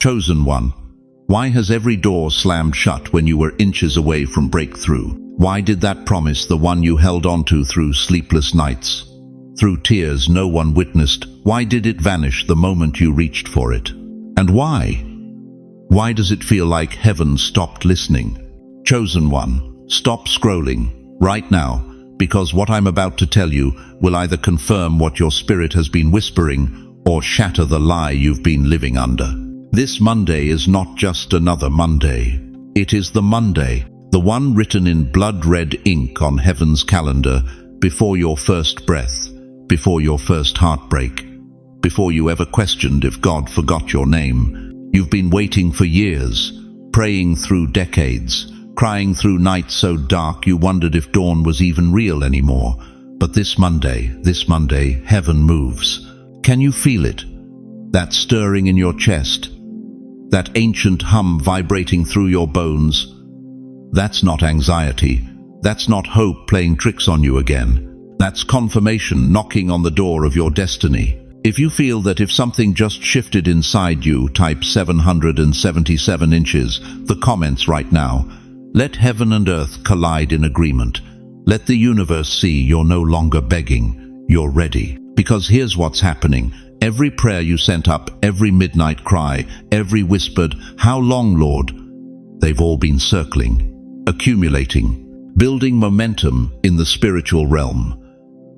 Chosen one, why has every door slammed shut when you were inches away from breakthrough? Why did that promise, the one you held onto through sleepless nights, through tears no one witnessed, why did it vanish the moment you reached for it? And why? Why does it feel like heaven stopped listening? Chosen one, stop scrolling right now, because what I'm about to tell you will either confirm what your spirit has been whispering or shatter the lie you've been living under. This Monday is not just another Monday. It is the Monday, the one written in blood-red ink on heaven's calendar before your first breath, before your first heartbreak, before you ever questioned if God forgot your name. You've been waiting for years, praying through decades, crying through nights so dark you wondered if dawn was even real anymore. But this Monday, heaven moves. Can you feel it? That stirring in your chest, that ancient hum vibrating through your bones. That's not anxiety. That's not hope playing tricks on you again. That's confirmation knocking on the door of your destiny. If you feel that if something just shifted inside you, type 777 inches, the comments right now. Let heaven and earth collide in agreement. Let the universe see you're no longer begging, you're ready. Because here's what's happening. Every prayer you sent up, every midnight cry, every whispered, "How long, Lord?" They've all been circling, accumulating, building momentum in the spiritual realm.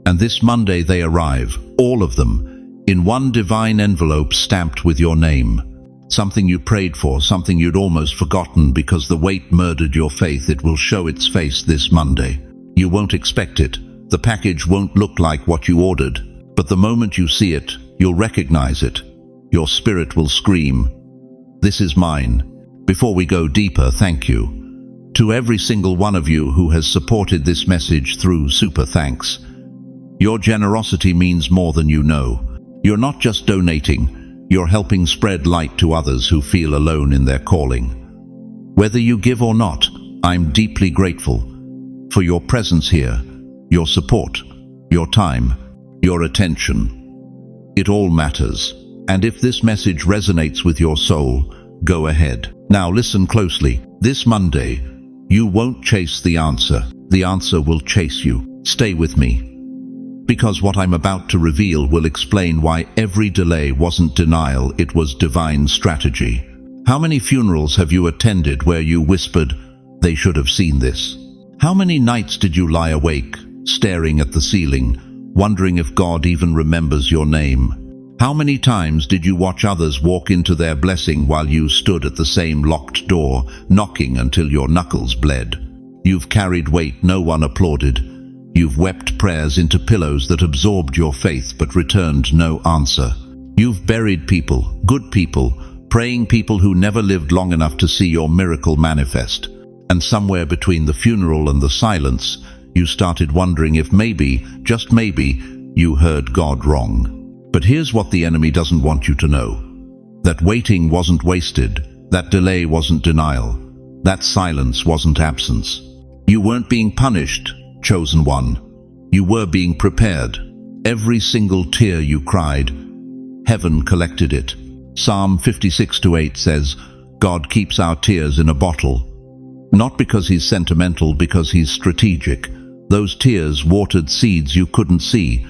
And this Monday they arrive, all of them, in one divine envelope stamped with your name. Something you prayed for, something you'd almost forgotten because the weight murdered your faith. It will show its face this Monday. You won't expect it. The package won't look like what you ordered. But the moment you see it, you'll recognize it. Your spirit will scream, "This is mine." Before we go deeper, thank you to every single one of you who has supported this message through super thanks. Your generosity means more than you know. You're not just donating, you're helping spread light to others who feel alone in their calling. Whether you give or not, I'm deeply grateful for your presence here, your support, your time, your attention. It all matters. And if this message resonates with your soul, go ahead. Now listen closely. This Monday, you won't chase the answer. The answer will chase you. Stay with me. Because what I'm about to reveal will explain why every delay wasn't denial, it was divine strategy. How many funerals have you attended where you whispered, "They should have seen this"? How many nights did you lie awake, staring at the ceiling, wondering if God even remembers your name? How many times did you watch others walk into their blessing while you stood at the same locked door, knocking until your knuckles bled? You've carried weight no one applauded. You've wept prayers into pillows that absorbed your faith but returned no answer. You've buried people, good people, praying people who never lived long enough to see your miracle manifest. And somewhere between the funeral and the silence, you started wondering if maybe, just maybe, you heard God wrong. But here's what the enemy doesn't want you to know. That waiting wasn't wasted. That delay wasn't denial. That silence wasn't absence. You weren't being punished, chosen one. You were being prepared. Every single tear you cried, heaven collected it. Psalm 56:8 says, God keeps our tears in a bottle. Not because he's sentimental, because he's strategic. Those tears watered seeds you couldn't see.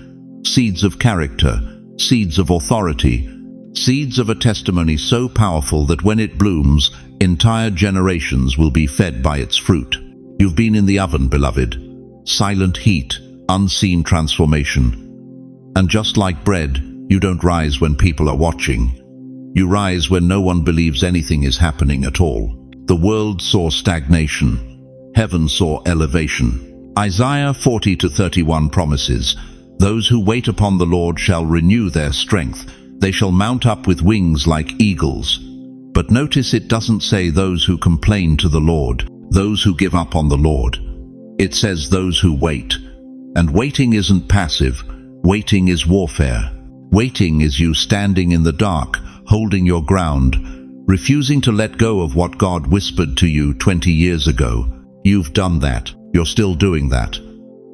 Seeds of character, seeds of authority, seeds of a testimony so powerful that when it blooms, entire generations will be fed by its fruit. You've been in the oven, beloved. Silent heat, unseen transformation. And just like bread, you don't rise when people are watching. You rise when no one believes anything is happening at all. The world saw stagnation. Heaven saw elevation. Isaiah 40:31 promises, those who wait upon the Lord shall renew their strength. They shall mount up with wings like eagles. But notice it doesn't say those who complain to the Lord, those who give up on the Lord. It says those who wait. And waiting isn't passive. Waiting is warfare. Waiting is you standing in the dark, holding your ground, refusing to let go of what God whispered to you 20 years ago. You've done that. You're still doing that.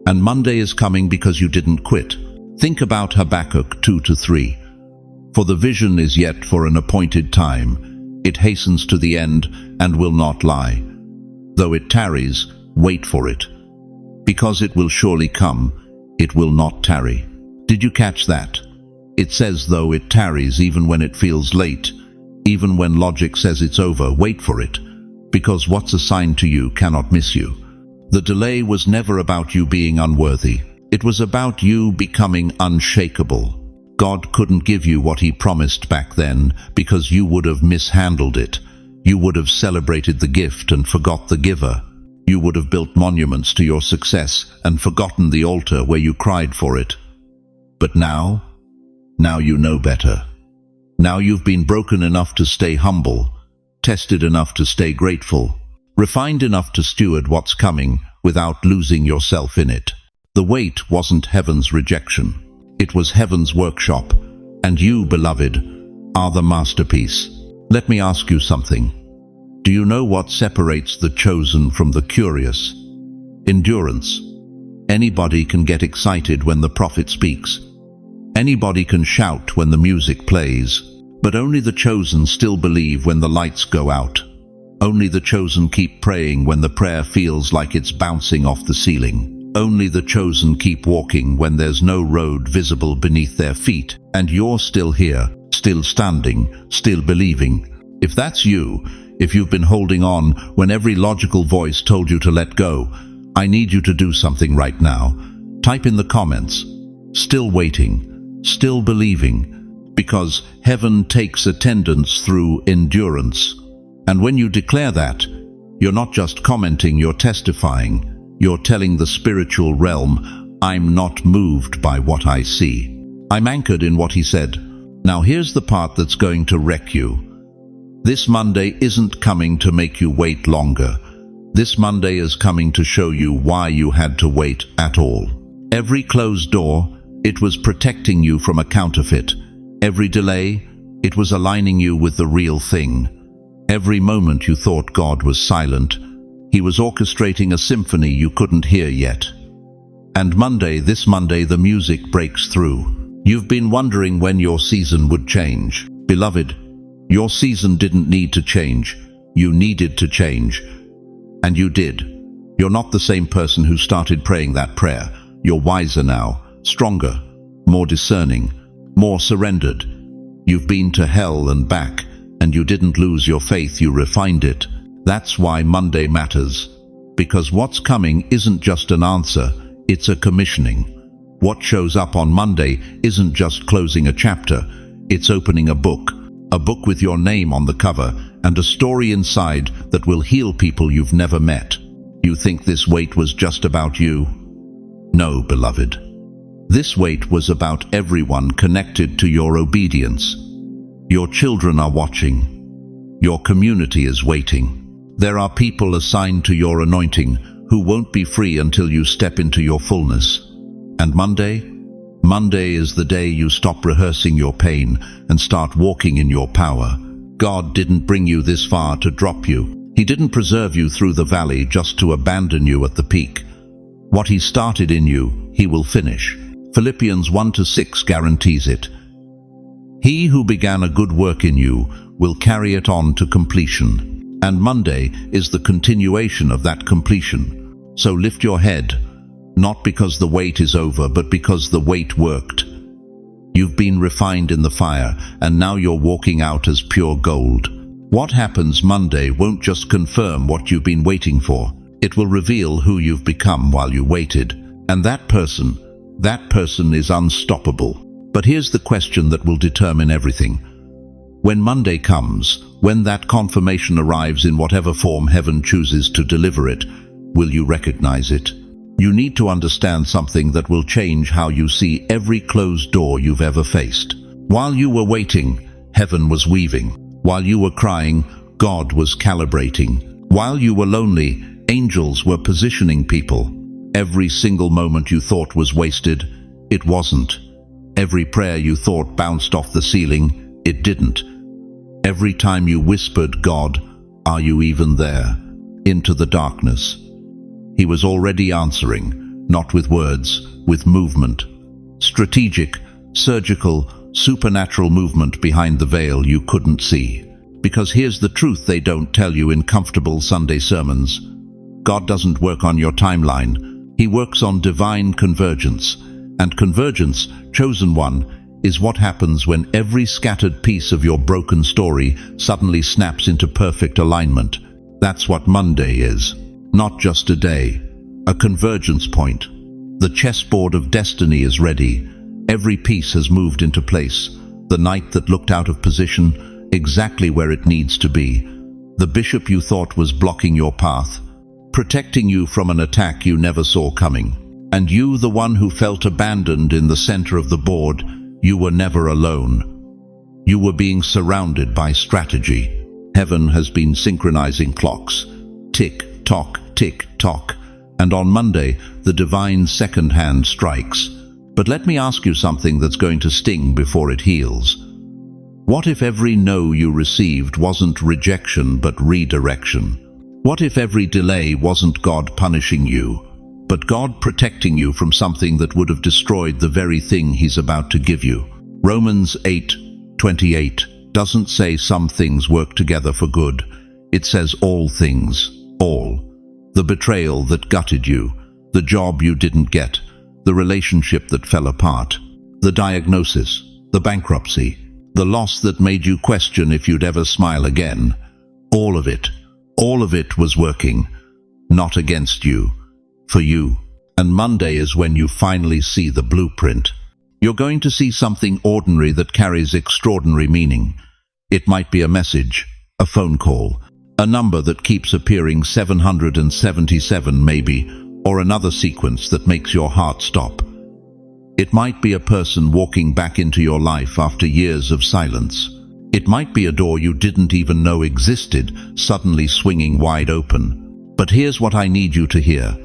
And Monday is coming because you didn't quit. Think about Habakkuk 2-3. For the vision is yet for an appointed time. It hastens to the end and will not lie. Though it tarries, wait for it. Because it will surely come, it will not tarry. Did you catch that? It says though it tarries, even when it feels late, even when logic says it's over, wait for it. Because what's assigned to you cannot miss you. The delay was never about you being unworthy. It was about you becoming unshakable. God couldn't give you what he promised back then because you would have mishandled it. You would have celebrated the gift and forgot the giver. You would have built monuments to your success and forgotten the altar where you cried for it. But now you know better. Now you've been broken enough to stay humble, tested enough to stay grateful, refined enough to steward what's coming without losing yourself in it. The wait wasn't heaven's rejection. It was heaven's workshop, and you, beloved, are the masterpiece. Let me ask you something. Do you know what separates the chosen from the curious? Endurance. Anybody can get excited when the prophet speaks. Anybody can shout when the music plays, but only the chosen still believe when the lights go out. Only the chosen keep praying when the prayer feels like it's bouncing off the ceiling. Only the chosen keep walking when there's no road visible beneath their feet, and you're still here, still standing, still believing. If that's you, if you've been holding on when every logical voice told you to let go, I need you to do something right now. Type in the comments, still waiting, still believing, because heaven takes attendance through endurance. And when you declare that, you're not just commenting, you're testifying. You're telling the spiritual realm, I'm not moved by what I see. I'm anchored in what he said. Now here's the part that's going to wreck you. This Monday isn't coming to make you wait longer. This Monday is coming to show you why you had to wait at all. Every closed door, it was protecting you from a counterfeit. Every delay, it was aligning you with the real thing. Every moment you thought God was silent, he was orchestrating a symphony you couldn't hear yet. And Monday, this Monday, the music breaks through. You've been wondering when your season would change. Beloved, your season didn't need to change. You needed to change. And you did. You're not the same person who started praying that prayer. You're wiser now, stronger, more discerning, more surrendered. You've been to hell and back, and you didn't lose your faith, you refined it. That's why Monday matters. Because what's coming isn't just an answer, it's a commissioning. What shows up on Monday isn't just closing a chapter, it's opening a book with your name on the cover, and a story inside that will heal people you've never met. You think this wait was just about you? No, beloved. This wait was about everyone connected to your obedience. Your children are watching. Your community is waiting. There are people assigned to your anointing who won't be free until you step into your fullness. And Monday is the day you stop rehearsing your pain and start walking in your power. God didn't bring you this far to drop you. He didn't preserve you through the valley just to abandon you at the peak. What he started in you, he will finish. Philippians 1-6 guarantees it. He who began a good work in you will carry it on to completion. And Monday is the continuation of that completion. So lift your head, not because the wait is over, but because the wait worked. You've been refined in the fire, and now you're walking out as pure gold. What happens Monday won't just confirm what you've been waiting for. It will reveal who you've become while you waited. And that person is unstoppable. But here's the question that will determine everything. When Monday comes, when that confirmation arrives in whatever form heaven chooses to deliver it, will you recognize it? You need to understand something that will change how you see every closed door you've ever faced. While you were waiting, heaven was weaving. While you were crying, God was calibrating. While you were lonely, angels were positioning people. Every single moment you thought was wasted, it wasn't. Every prayer you thought bounced off the ceiling, it didn't. Every time you whispered, God, are you even there? Into the darkness, he was already answering, not with words, with movement. Strategic, surgical, supernatural movement behind the veil you couldn't see. Because here's the truth they don't tell you in comfortable Sunday sermons. God doesn't work on your timeline. He works on divine convergence. And convergence, chosen one, is what happens when every scattered piece of your broken story suddenly snaps into perfect alignment. That's what Monday is. Not just a day, a convergence point. The chessboard of destiny is ready. Every piece has moved into place. The knight that looked out of position, exactly where it needs to be. The bishop you thought was blocking your path, protecting you from an attack you never saw coming. And you, the one who felt abandoned in the center of the board, you were never alone. You were being surrounded by strategy. Heaven has been synchronizing clocks. Tick, tock, tick, tock. And on Monday, the divine second hand strikes. But let me ask you something that's going to sting before it heals. What if every no you received wasn't rejection but redirection? What if every delay wasn't God punishing you, but God protecting you from something that would have destroyed the very thing He's about to give you? Romans 8:28 doesn't say some things work together for good. It says all things, all. The betrayal that gutted you, the job you didn't get, the relationship that fell apart, the diagnosis, the bankruptcy, the loss that made you question if you'd ever smile again. All of it was working, not against you, for you. And Monday is when you finally see the blueprint. You're going to see something ordinary that carries extraordinary meaning. It might be a message, a phone call, a number that keeps appearing 777 maybe, or another sequence that makes your heart stop. It might be a person walking back into your life after years of silence. It might be a door you didn't even know existed, suddenly swinging wide open. But here's what I need you to hear.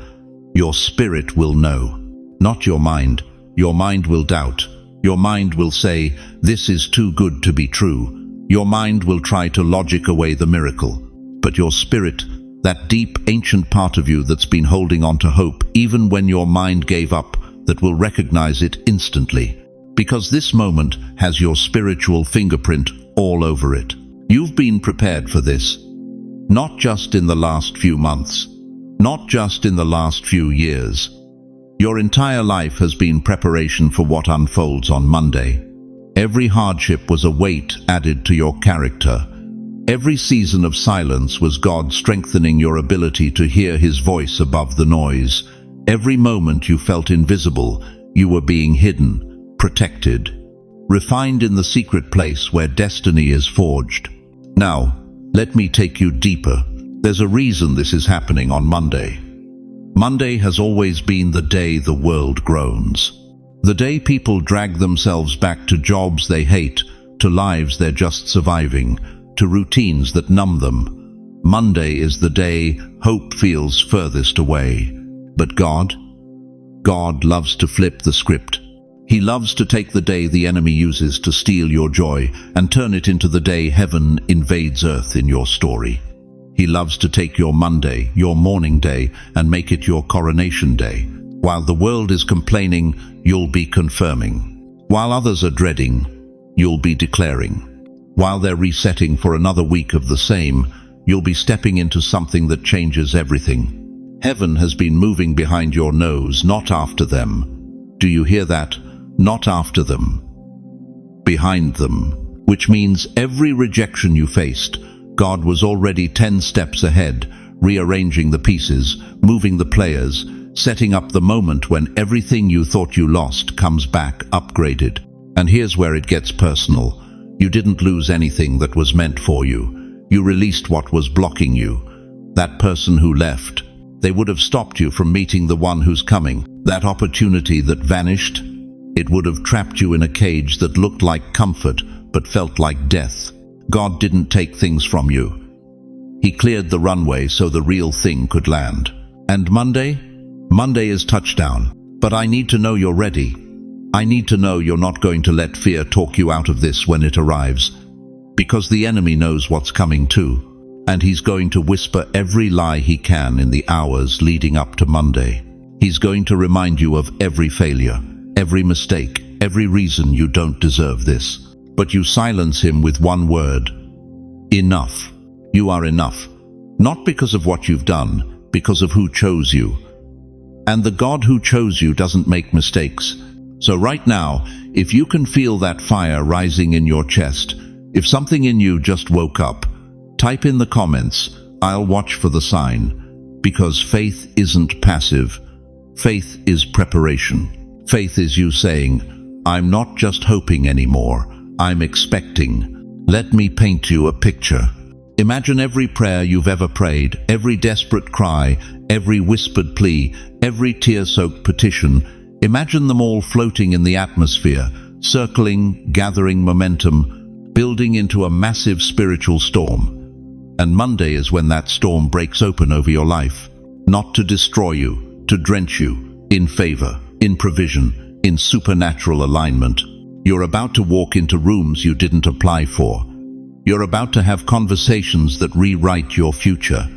Your spirit will know, not your mind. Your mind will doubt. Your mind will say, this is too good to be true. Your mind will try to logic away the miracle. But your spirit, that deep, ancient part of you that's been holding on to hope, even when your mind gave up, that will recognize it instantly. Because this moment has your spiritual fingerprint all over it. You've been prepared for this. Not just in the last few months. Not just in the last few years. Your entire life has been preparation for what unfolds on Monday. Every hardship was a weight added to your character. Every season of silence was God strengthening your ability to hear His voice above the noise. Every moment you felt invisible, you were being hidden, protected, refined in the secret place where destiny is forged. Now, let me take you deeper. There's a reason this is happening on Monday. Monday has always been the day the world groans. The day people drag themselves back to jobs they hate, to lives they're just surviving, to routines that numb them. Monday is the day hope feels furthest away. But God loves to flip the script. He loves to take the day the enemy uses to steal your joy and turn it into the day heaven invades earth in your story. He loves to take your Monday, your mourning day, and make it your coronation day. While the world is complaining, you'll be confirming. While others are dreading, you'll be declaring. While they're resetting for another week of the same, you'll be stepping into something that changes everything. Heaven has been moving behind your nose, not after them. Do you hear that? Not after them. Behind them. Which means every rejection you faced, God was already 10 steps ahead, rearranging the pieces, moving the players, setting up the moment when everything you thought you lost comes back upgraded. And here's where it gets personal. You didn't lose anything that was meant for you. You released what was blocking you. That person who left. They would have stopped you from meeting the one who's coming. That opportunity that vanished. It would have trapped you in a cage that looked like comfort but felt like death. God didn't take things from you. He cleared the runway so the real thing could land. And Monday? Monday is touchdown. But I need to know you're ready. I need to know you're not going to let fear talk you out of this when it arrives. Because the enemy knows what's coming too. And he's going to whisper every lie he can in the hours leading up to Monday. He's going to remind you of every failure, every mistake, every reason you don't deserve this. But you silence him with one word. Enough. You are enough. Not because of what you've done, because of who chose you. And the God who chose you doesn't make mistakes. So right now, if you can feel that fire rising in your chest, if something in you just woke up, type in the comments, "I'll watch for the sign." Because faith isn't passive. Faith is preparation. Faith is you saying, "I'm not just hoping anymore, I'm expecting." Let me paint you a picture. Imagine every prayer you've ever prayed, every desperate cry, every whispered plea, every tear-soaked petition. Imagine them all floating in the atmosphere, circling, gathering momentum, building into a massive spiritual storm. And Monday is when that storm breaks open over your life, not to destroy you, to drench you, in favor, in provision, in supernatural alignment. You're about to walk into rooms you didn't apply for. You're about to have conversations that rewrite your future.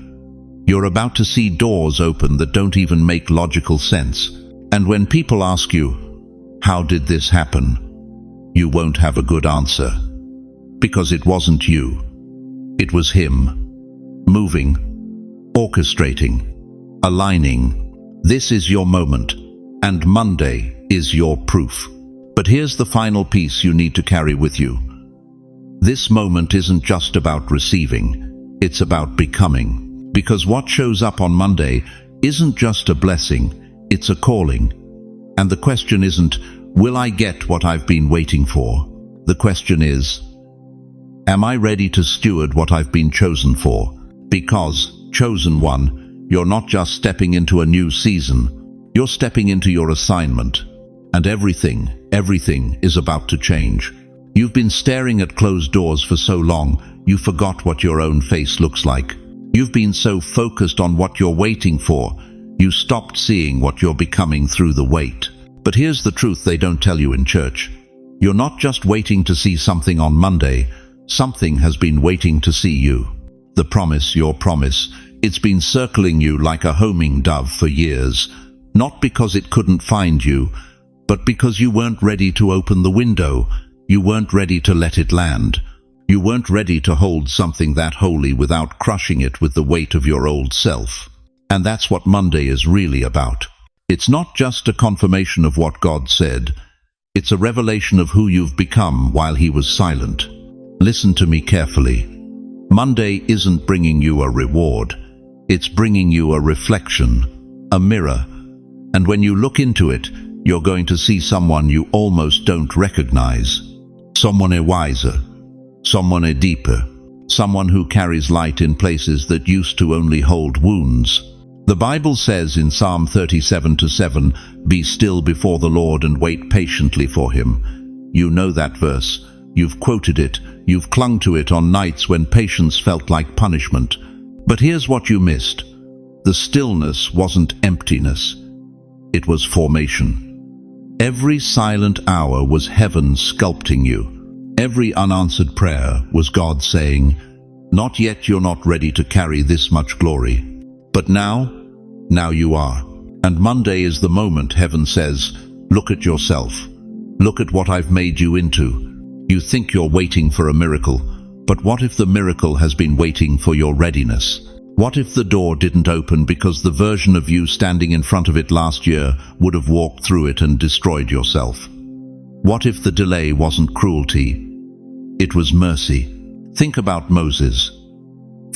You're about to see doors open that don't even make logical sense. And when people ask you, "How did this happen?" you won't have a good answer. Because it wasn't you. It was Him. Moving, orchestrating, aligning. This is your moment. And Monday is your proof. But here's the final piece you need to carry with you. This moment isn't just about receiving, it's about becoming. Because what shows up on Monday isn't just a blessing, it's a calling. And the question isn't, will I get what I've been waiting for? The question is, am I ready to steward what I've been chosen for? Because, chosen one, you're not just stepping into a new season, you're stepping into your assignment. And everything is about to change. You've been staring at closed doors for so long, you forgot what your own face looks like. You've been so focused on what you're waiting for, you stopped seeing what you're becoming through the wait. But here's the truth they don't tell you in church. You're not just waiting to see something on Monday, something has been waiting to see you. The promise, your promise, it's been circling you like a homing dove for years. Not because it couldn't find you, but because you weren't ready to open the window. You weren't ready to let it land. You weren't ready to hold something that holy without crushing it with the weight of your old self. And that's what Monday is really about. It's not just a confirmation of what God said. It's a revelation of who you've become while He was silent. Listen to me carefully. Monday isn't bringing you a reward. It's bringing you a reflection, a mirror. And when you look into it, you're going to see someone you almost don't recognize. Someone wiser, someone deeper, someone who carries light in places that used to only hold wounds. The Bible says in Psalm 37:7, "Be still before the Lord and wait patiently for Him." You know that verse. You've quoted it. You've clung to it on nights when patience felt like punishment. But here's what you missed. The stillness wasn't emptiness. It was formation. Every silent hour was heaven sculpting you. Every unanswered prayer was God saying, "Not yet, you're not ready to carry this much glory. But now you are." And Monday is the moment heaven says, "Look at yourself. Look at what I've made you into." You think you're waiting for a miracle, but what if the miracle has been waiting for your readiness? What if the door didn't open because the version of you standing in front of it last year would have walked through it and destroyed yourself? What if the delay wasn't cruelty? It was mercy. Think about Moses.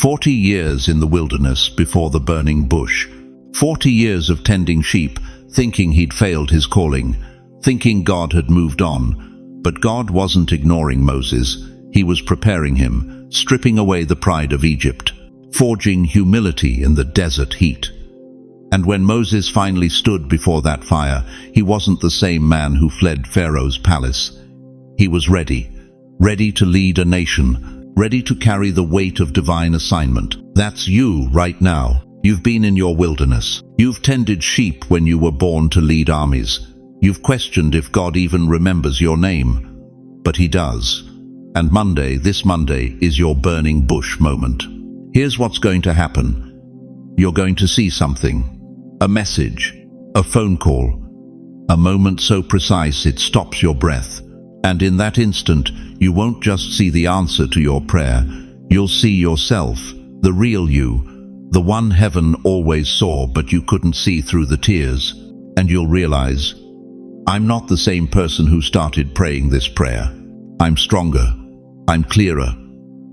40 years in the wilderness before the burning bush. 40 years of tending sheep, thinking he'd failed his calling, thinking God had moved on. But God wasn't ignoring Moses. He was preparing him, stripping away the pride of Egypt, forging humility in the desert heat. And when Moses finally stood before that fire, he wasn't the same man who fled Pharaoh's palace. He was ready to lead a nation, ready to carry the weight of divine assignment. That's you right now. You've been in your wilderness. You've tended sheep when you were born to lead armies. You've questioned if God even remembers your name. But He does. And Monday, this Monday, is your burning bush moment. Here's what's going to happen. You're going to see something. A message, a phone call, a moment so precise it stops your breath. And in that instant, you won't just see the answer to your prayer, You'll see yourself, the real you, the one heaven always saw but you couldn't see through the tears. And you'll realize, I'm not the same person who started praying this prayer. I'm stronger. I'm clearer.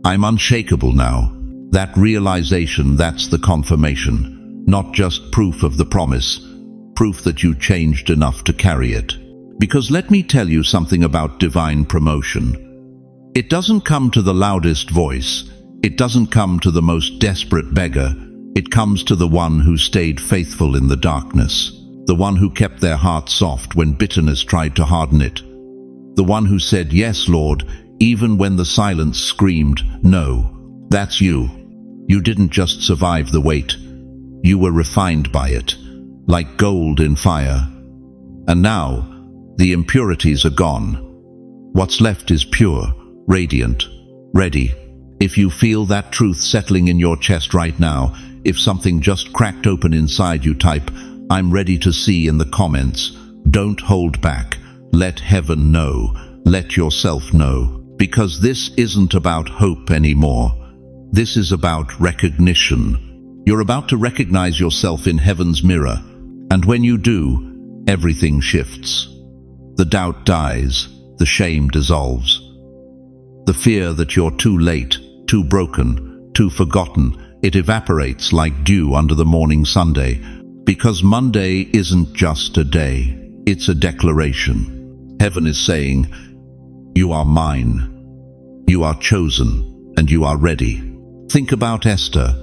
I'm unshakable now. That realization, that's the confirmation. Not just proof of the promise, proof that you changed enough to carry it. Because let me tell you something about divine promotion. It doesn't come to the loudest voice. It doesn't come to the most desperate beggar. It comes to the one who stayed faithful in the darkness. The one who kept their heart soft when bitterness tried to harden it. The one who said, "Yes, Lord," even when the silence screamed, "No." That's you. You didn't just survive the wait. You were refined by it, like gold in fire. And now, the impurities are gone. What's left is pure, radiant, ready. If you feel that truth settling in your chest right now, if something just cracked open inside you, type, "I'm ready to see" in the comments. Don't hold back. Let heaven know. Let yourself know. Because this isn't about hope anymore. This is about recognition. You're about to recognize yourself in heaven's mirror. And when you do, everything shifts. The doubt dies. The shame dissolves. The fear that you're too late, too broken, too forgotten, it evaporates like dew under the morning Sunday. Because Monday isn't just a day. It's a declaration. Heaven is saying, "You are mine. You are chosen, and you are ready." Think about Esther.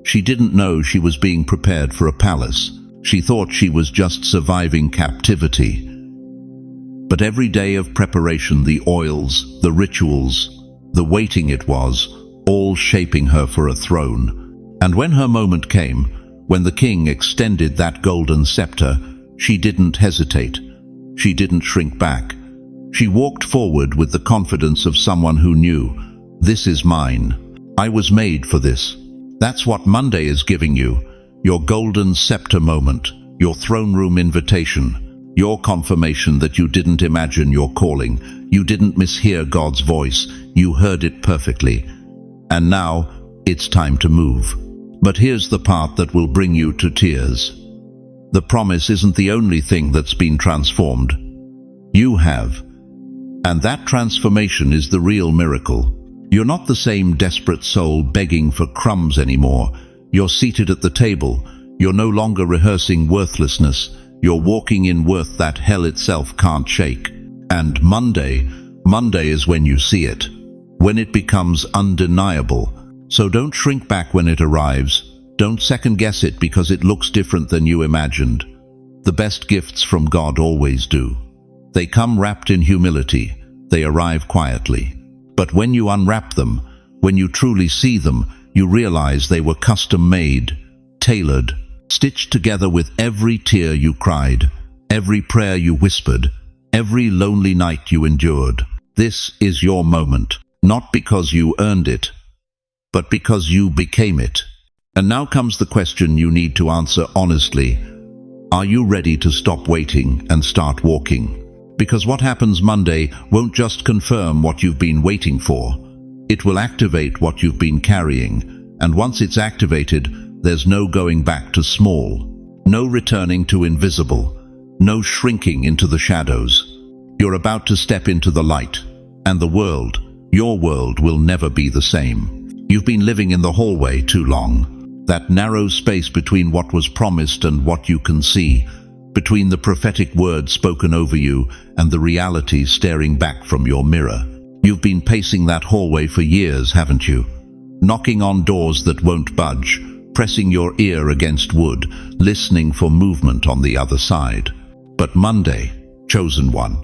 She didn't know she was being prepared for a palace. She thought she was just surviving captivity. But every day of preparation, the oils, the rituals, the waiting, it was all shaping her for a throne. And when her moment came, when the king extended that golden scepter, she didn't hesitate. She didn't shrink back. She walked forward with the confidence of someone who knew, "This is mine. I was made for this." That's what Monday is giving you. Your golden scepter moment, your throne room invitation, your confirmation that you didn't imagine your calling. You didn't mishear God's voice. You heard it perfectly. And now, it's time to move. But here's the part that will bring you to tears. The promise isn't the only thing that's been transformed. You have. And that transformation is the real miracle. You're not the same desperate soul begging for crumbs anymore. You're seated at the table. You're no longer rehearsing worthlessness. You're walking in worth that hell itself can't shake. And Monday is when you see it. When it becomes undeniable. So don't shrink back when it arrives. Don't second guess it because it looks different than you imagined. The best gifts from God always do. They come wrapped in humility. They arrive quietly. But when you unwrap them, when you truly see them, you realize they were custom-made, tailored, stitched together with every tear you cried, every prayer you whispered, every lonely night you endured. This is your moment, not because you earned it, but because you became it. And now comes the question you need to answer honestly. Are you ready to stop waiting and start walking? Because what happens Monday won't just confirm what you've been waiting for. It will activate what you've been carrying. And once it's activated, there's no going back to small. No returning to invisible. No shrinking into the shadows. You're about to step into the light. And the world, your world, will never be the same. You've been living in the hallway too long. That narrow space between what was promised and what you can see. Between the prophetic words spoken over you and the reality staring back from your mirror. You've been pacing that hallway for years, haven't you? Knocking on doors that won't budge, pressing your ear against wood, listening for movement on the other side. But Monday, chosen one.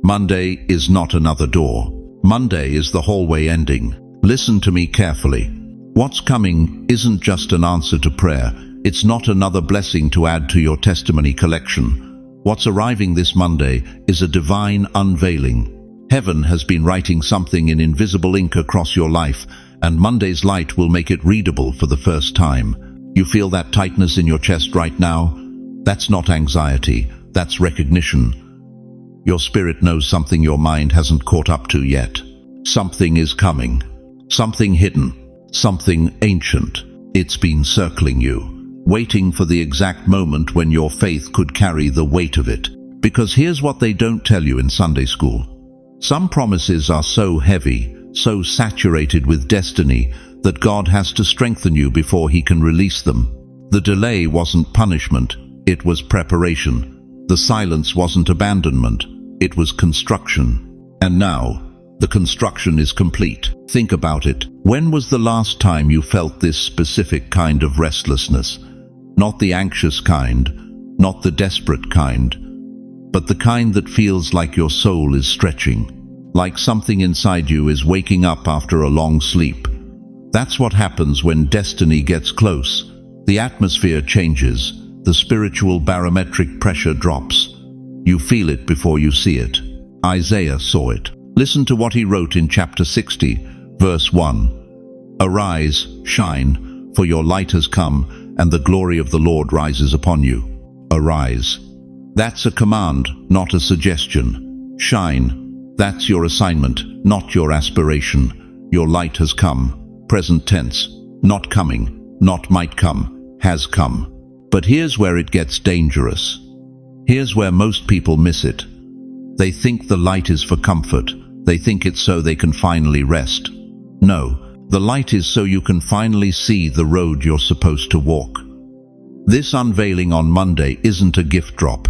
Monday is not another door. Monday is the hallway ending. Listen to me carefully. What's coming isn't just an answer to prayer. It's not another blessing to add to your testimony collection. What's arriving this Monday is a divine unveiling. Heaven has been writing something in invisible ink across your life, and Monday's light will make it readable for the first time. You feel that tightness in your chest right now? That's not anxiety, that's recognition. Your spirit knows something your mind hasn't caught up to yet. Something is coming. Something hidden, something ancient. It's been circling you, waiting for the exact moment when your faith could carry the weight of it. Because here's what they don't tell you in Sunday school. Some promises are so heavy, so saturated with destiny, that God has to strengthen you before He can release them. The delay wasn't punishment, it was preparation. The silence wasn't abandonment, it was construction. And now, the construction is complete. Think about it. When was the last time you felt this specific kind of restlessness? Not the anxious kind, not the desperate kind, but the kind that feels like your soul is stretching, like something inside you is waking up after a long sleep. That's what happens when destiny gets close. The atmosphere changes, the spiritual barometric pressure drops. You feel it before you see it. Isaiah saw it. Listen to what he wrote in chapter 60, verse 1. Arise, shine, for your light has come, and the glory of the Lord rises upon you. Arise. That's a command, not a suggestion. Shine. That's your assignment, not your aspiration. Your light has come. Present tense. Not coming, not might come, has come. But here's where it gets dangerous. Here's where most people miss it. They think the light is for comfort. They think it's so they can finally rest. No, the light is so you can finally see the road you're supposed to walk. This unveiling on Monday isn't a gift drop.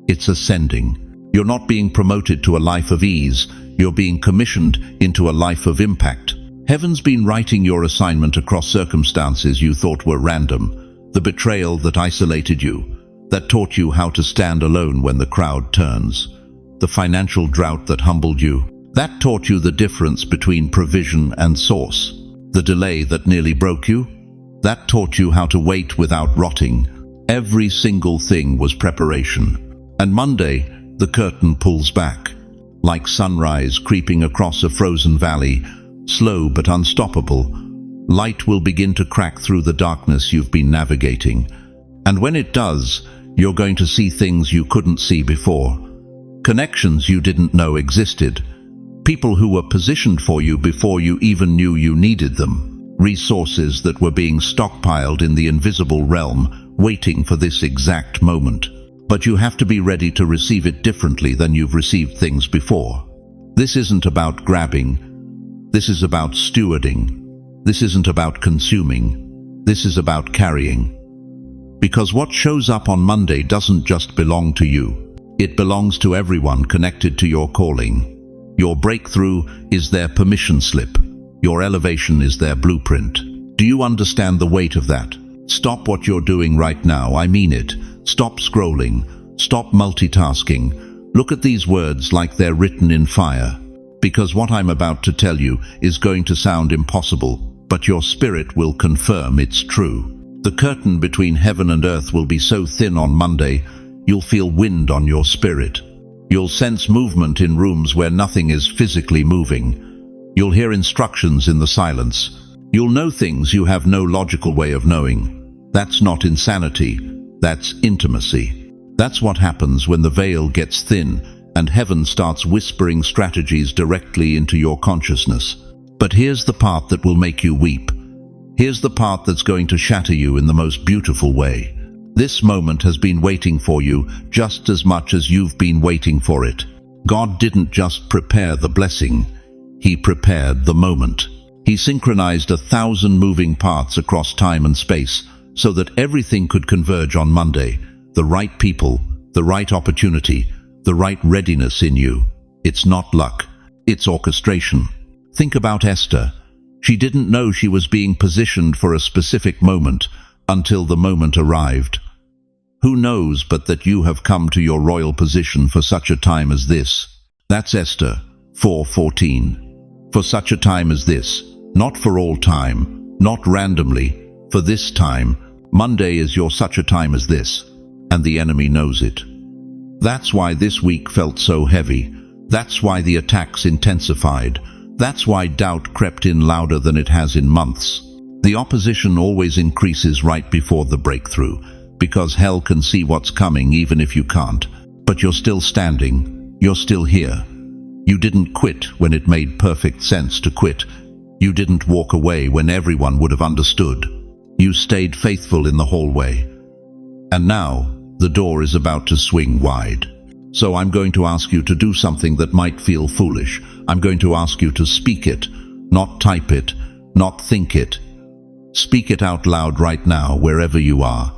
It's ascending. You're not being promoted to a life of ease. You're being commissioned into a life of impact. Heaven's been writing your assignment across circumstances you thought were random. The betrayal that isolated you, that taught you how to stand alone when the crowd turns. The financial drought that humbled you, that taught you the difference between provision and source. The delay that nearly broke you, that taught you how to wait without rotting. Every single thing was preparation. And Monday, the curtain pulls back. Like sunrise creeping across a frozen valley, slow but unstoppable, light will begin to crack through the darkness you've been navigating. And when it does, you're going to see things you couldn't see before. Connections you didn't know existed. People who were positioned for you before you even knew you needed them. Resources that were being stockpiled in the invisible realm, waiting for this exact moment. But you have to be ready to receive it differently than you've received things before. This isn't about grabbing. This is about stewarding. This isn't about consuming. This is about carrying. Because what shows up on Monday doesn't just belong to you. It belongs to everyone connected to your calling. Your breakthrough is their permission slip. Your elevation is their blueprint. Do you understand the weight of that? Stop what you're doing right now, I mean it. Stop scrolling. Stop multitasking. Look at these words like they're written in fire. Because what I'm about to tell you is going to sound impossible, but your spirit will confirm it's true. The curtain between heaven and earth will be so thin on Monday, you'll feel wind on your spirit. You'll sense movement in rooms where nothing is physically moving. You'll hear instructions in the silence. You'll know things you have no logical way of knowing. That's not insanity, that's intimacy. That's what happens when the veil gets thin and heaven starts whispering strategies directly into your consciousness. But here's the part that will make you weep. Here's the part that's going to shatter you in the most beautiful way. This moment has been waiting for you just as much as you've been waiting for it. God didn't just prepare the blessing, He prepared the moment. He synchronized 1,000 moving parts across time and space so that everything could converge on Monday. The right people, the right opportunity, the right readiness in you. It's not luck, it's orchestration. Think about Esther. She didn't know she was being positioned for a specific moment until the moment arrived. Who knows but that you have come to your royal position for such a time as this? That's Esther 4:14. For such a time as this, not for all time, not randomly, for this time. Monday is your such a time as this, and the enemy knows it. That's why this week felt so heavy. That's why the attacks intensified. That's why doubt crept in louder than it has in months. The opposition always increases right before the breakthrough, because hell can see what's coming even if you can't. But you're still standing. You're still here. You didn't quit when it made perfect sense to quit. You didn't walk away when everyone would have understood. You stayed faithful in the hallway. And now, the door is about to swing wide. So I'm going to ask you to do something that might feel foolish. I'm going to ask you to speak it, not type it, not think it. Speak it out loud right now, wherever you are.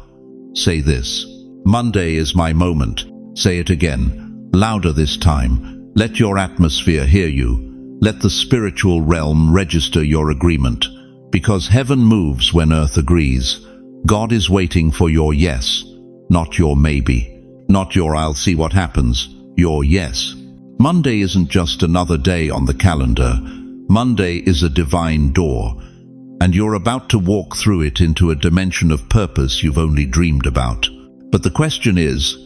Say this: Monday is my moment. Say it again, louder this time. Let your atmosphere hear you. Let the spiritual realm register your agreement. Because heaven moves when earth agrees. God is waiting for your yes, not your maybe. Not your I'll see what happens, your yes. Monday isn't just another day on the calendar. Monday is a divine door, and you're about to walk through it into a dimension of purpose you've only dreamed about. But the question is,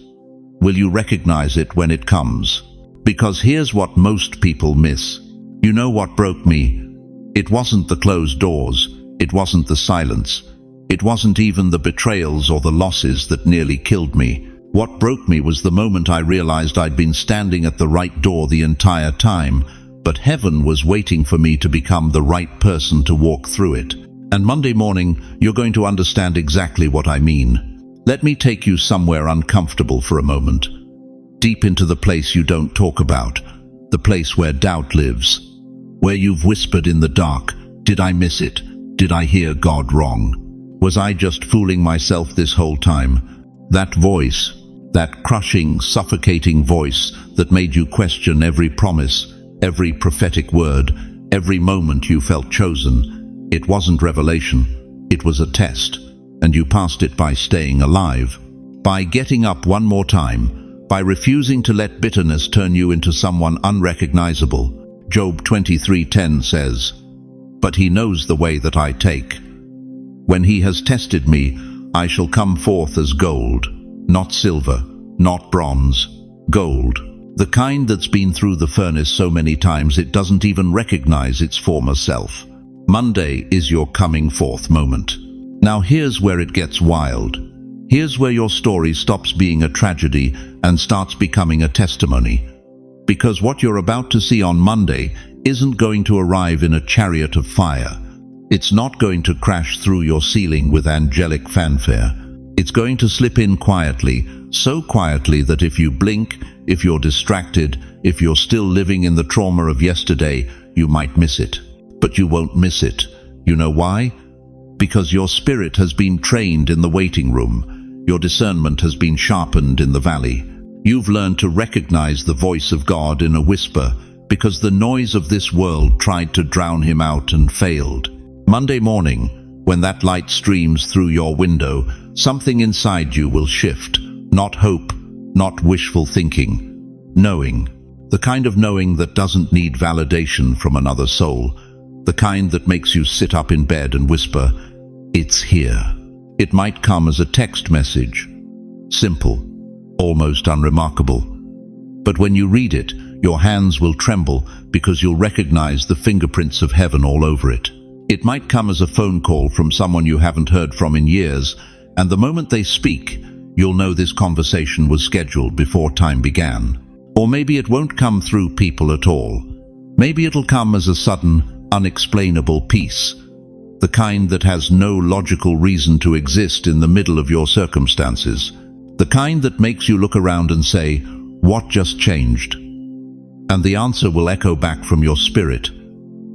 will you recognize it when it comes? Because here's what most people miss. You know what broke me? It wasn't the closed doors. It wasn't the silence. It wasn't even the betrayals or the losses that nearly killed me. What broke me was the moment I realized I'd been standing at the right door the entire time, but heaven was waiting for me to become the right person to walk through it. And Monday morning, you're going to understand exactly what I mean. Let me take you somewhere uncomfortable for a moment. Deep into the place you don't talk about, the place where doubt lives, where you've whispered in the dark, did I miss it? Did I hear God wrong? Was I just fooling myself this whole time? That voice, that crushing, suffocating voice that made you question every promise, every prophetic word, every moment you felt chosen. It wasn't revelation, it was a test, and you passed it by staying alive, by getting up one more time, by refusing to let bitterness turn you into someone unrecognizable. Job 23:10 says, "But he knows the way that I take. When he has tested me, I shall come forth as gold. Not silver, not bronze, gold. The kind that's been through the furnace so many times it doesn't even recognize its former self." Monday is your coming forth moment. Now here's where it gets wild. Here's where your story stops being a tragedy and starts becoming a testimony. Because what you're about to see on Monday isn't going to arrive in a chariot of fire. It's not going to crash through your ceiling with angelic fanfare. It's going to slip in quietly, so quietly that if you blink, if you're distracted, if you're still living in the trauma of yesterday, you might miss it. But you won't miss it. You know why? Because your spirit has been trained in the waiting room. Your discernment has been sharpened in the valley. You've learned to recognize the voice of God in a whisper, because the noise of this world tried to drown him out and failed. Monday morning, when that light streams through your window, something inside you will shift. Not hope, not wishful thinking. Knowing. The kind of knowing that doesn't need validation from another soul. The kind that makes you sit up in bed and whisper, "It's here." It might come as a text message. Simple, almost unremarkable. But when you read it, your hands will tremble because you'll recognize the fingerprints of heaven all over it. It might come as a phone call from someone you haven't heard from in years, and the moment they speak, you'll know this conversation was scheduled before time began. Or maybe it won't come through people at all. Maybe it'll come as a sudden, unexplainable peace. The kind that has no logical reason to exist in the middle of your circumstances. The kind that makes you look around and say, "What just changed?" And the answer will echo back from your spirit.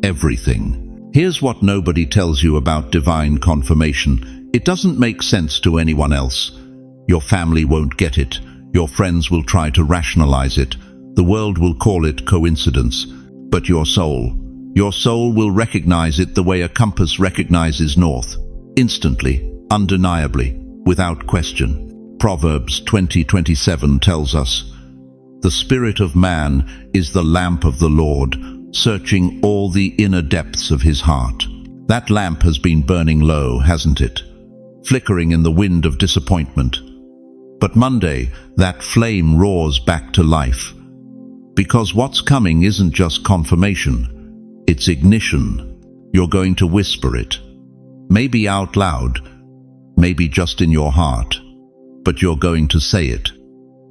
Everything. Here's what nobody tells you about divine confirmation. It doesn't make sense to anyone else. Your family won't get it. Your friends will try to rationalize it. The world will call it coincidence. But your soul will recognize it the way a compass recognizes north. Instantly, undeniably, without question. Proverbs 20:27 tells us, "The spirit of man is the lamp of the Lord, searching all the inner depths of his heart." That lamp has been burning low, hasn't it? Flickering in the wind of disappointment. But Monday, that flame roars back to life. Because what's coming isn't just confirmation, it's ignition. You're going to whisper it. Maybe out loud, maybe just in your heart, but you're going to say it.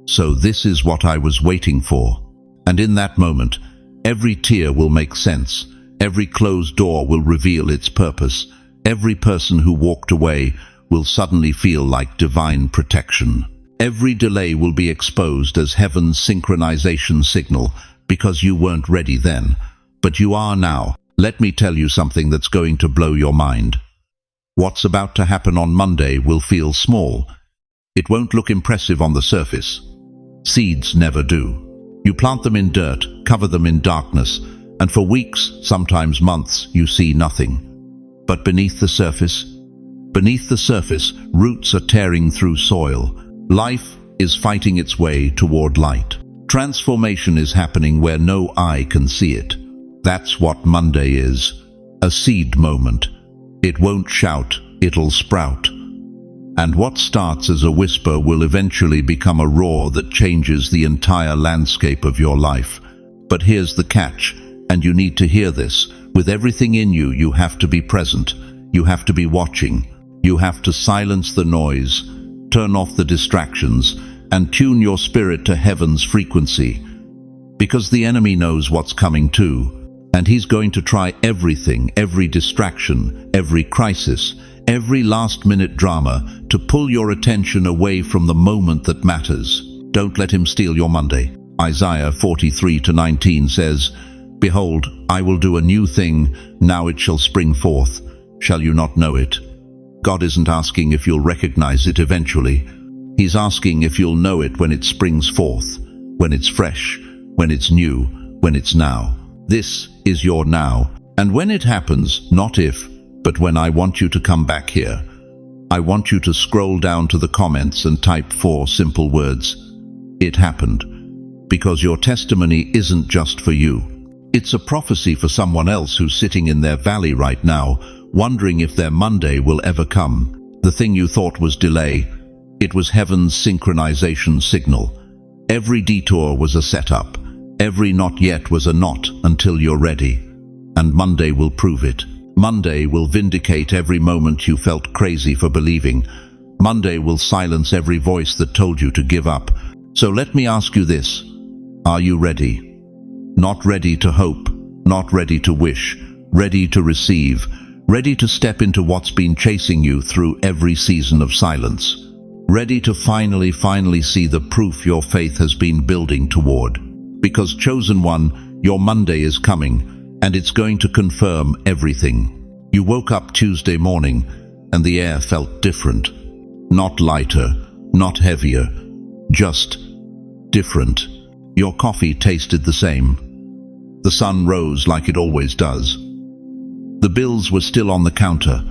So this is what I was waiting for. And in that moment, every tear will make sense. Every closed door will reveal its purpose. Every person who walked away will suddenly feel like divine protection. Every delay will be exposed as heaven's synchronization signal, because you weren't ready then, but you are now. Let me tell you something that's going to blow your mind. What's about to happen on Monday will feel small. It won't look impressive on the surface. Seeds never do. You plant them in dirt, cover them in darkness, and for weeks, sometimes months, you see nothing. But beneath the surface, roots are tearing through soil. Life is fighting its way toward light. Transformation is happening where no eye can see it. That's what Monday is. A seed moment. It won't shout, it'll sprout. And what starts as a whisper will eventually become a roar that changes the entire landscape of your life. But here's the catch, and you need to hear this. With everything in you, you have to be present. You have to be watching. You have to silence the noise, turn off the distractions, and tune your spirit to heaven's frequency. Because the enemy knows what's coming too, and he's going to try everything, every distraction, every crisis, every last-minute drama to pull your attention away from the moment that matters. Don't let him steal your Monday. Isaiah 43:19 says, "Behold, I will do a new thing, now it shall spring forth. Shall you not know it?" God isn't asking if you'll recognize it eventually. He's asking if you'll know it when it springs forth, when it's fresh, when it's new, when it's now. This is your now. And when it happens, not if, but when, I want you to come back here. I want you to scroll down to the comments and type 4 simple words. It happened. Because your testimony isn't just for you. It's a prophecy for someone else who's sitting in their valley right now, wondering if their Monday will ever come. The thing you thought was delay, it was heaven's synchronization signal. Every detour was a setup. Every not yet was a not until you're ready. And Monday will prove it. Monday will vindicate every moment you felt crazy for believing. Monday will silence every voice that told you to give up. So let me ask you this. Are you ready? Not ready to hope, not ready to wish, ready to receive, ready to step into what's been chasing you through every season of silence. Ready to finally see the proof your faith has been building toward. Because, chosen one, your Monday is coming, and it's going to confirm everything. You woke up Tuesday morning, and the air felt different. Not lighter, not heavier, just different. Your coffee tasted the same. The sun rose like it always does. The bills were still on the counter.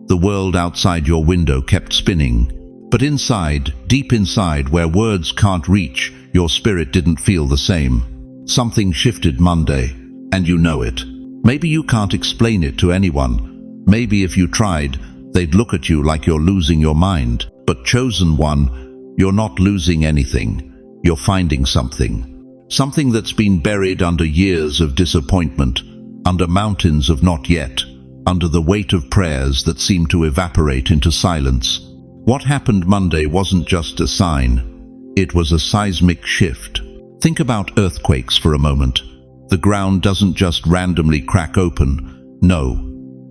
The world outside your window kept spinning. But inside, deep inside, where words can't reach, your spirit didn't feel the same. Something shifted Monday, and you know it. Maybe you can't explain it to anyone. Maybe if you tried, they'd look at you like you're losing your mind. But chosen one, you're not losing anything. You're finding something. Something that's been buried under years of disappointment, under mountains of not yet, under the weight of prayers that seem to evaporate into silence. What happened Monday wasn't just a sign. It was a seismic shift. Think about earthquakes for a moment. The ground doesn't just randomly crack open. No.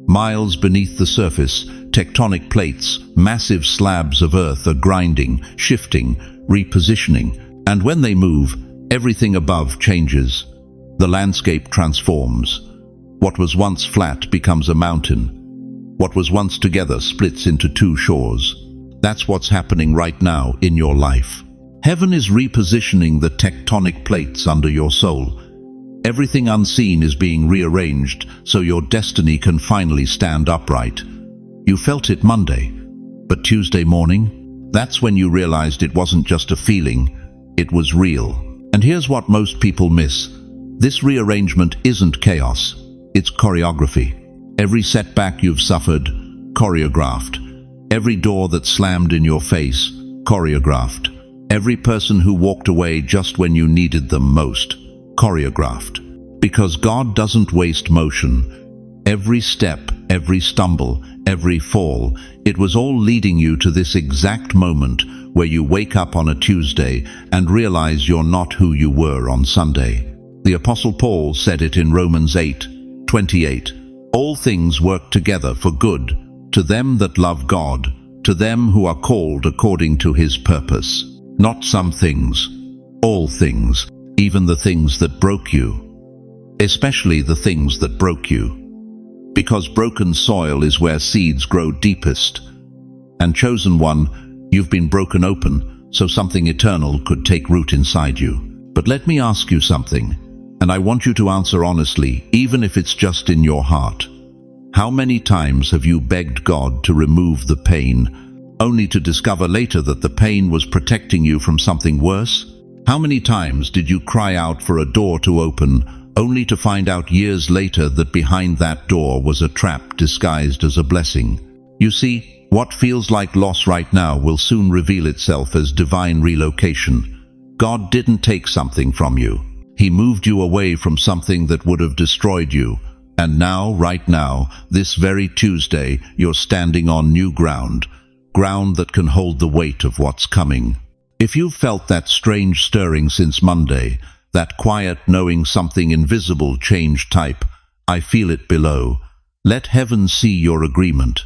Miles beneath the surface, tectonic plates, massive slabs of earth are grinding, shifting, repositioning. And when they move, everything above changes. The landscape transforms. What was once flat becomes a mountain. What was once together splits into two shores. That's what's happening right now in your life. Heaven is repositioning the tectonic plates under your soul. Everything unseen is being rearranged so your destiny can finally stand upright. You felt it Monday, but Tuesday morning, that's when you realized it wasn't just a feeling, it was real. And here's what most people miss. This rearrangement isn't chaos, it's choreography. Every setback you've suffered, choreographed. Every door that slammed in your face, choreographed. Every person who walked away just when you needed them most, choreographed. Because God doesn't waste motion. Every step, every stumble, every fall, it was all leading you to this exact moment where you wake up on a Tuesday and realize you're not who you were on Sunday. The Apostle Paul said it in Romans 8, 28. All things work together for good, to them that love God, to them who are called according to his purpose. Not some things, all things, even the things that broke you, especially the things that broke you. Because broken soil is where seeds grow deepest. And chosen one, you've been broken open, so something eternal could take root inside you. But let me ask you something, and I want you to answer honestly, even if it's just in your heart. How many times have you begged God to remove the pain, only to discover later that the pain was protecting you from something worse? How many times did you cry out for a door to open, only to find out years later that behind that door was a trap disguised as a blessing? You see, what feels like loss right now will soon reveal itself as divine relocation. God didn't take something from you. He moved you away from something that would have destroyed you. And now, right now, this very Tuesday, you're standing on new ground, ground that can hold the weight of what's coming. If you've felt that strange stirring since Monday, that quiet knowing something invisible change, type, I feel it below. Let heaven see your agreement.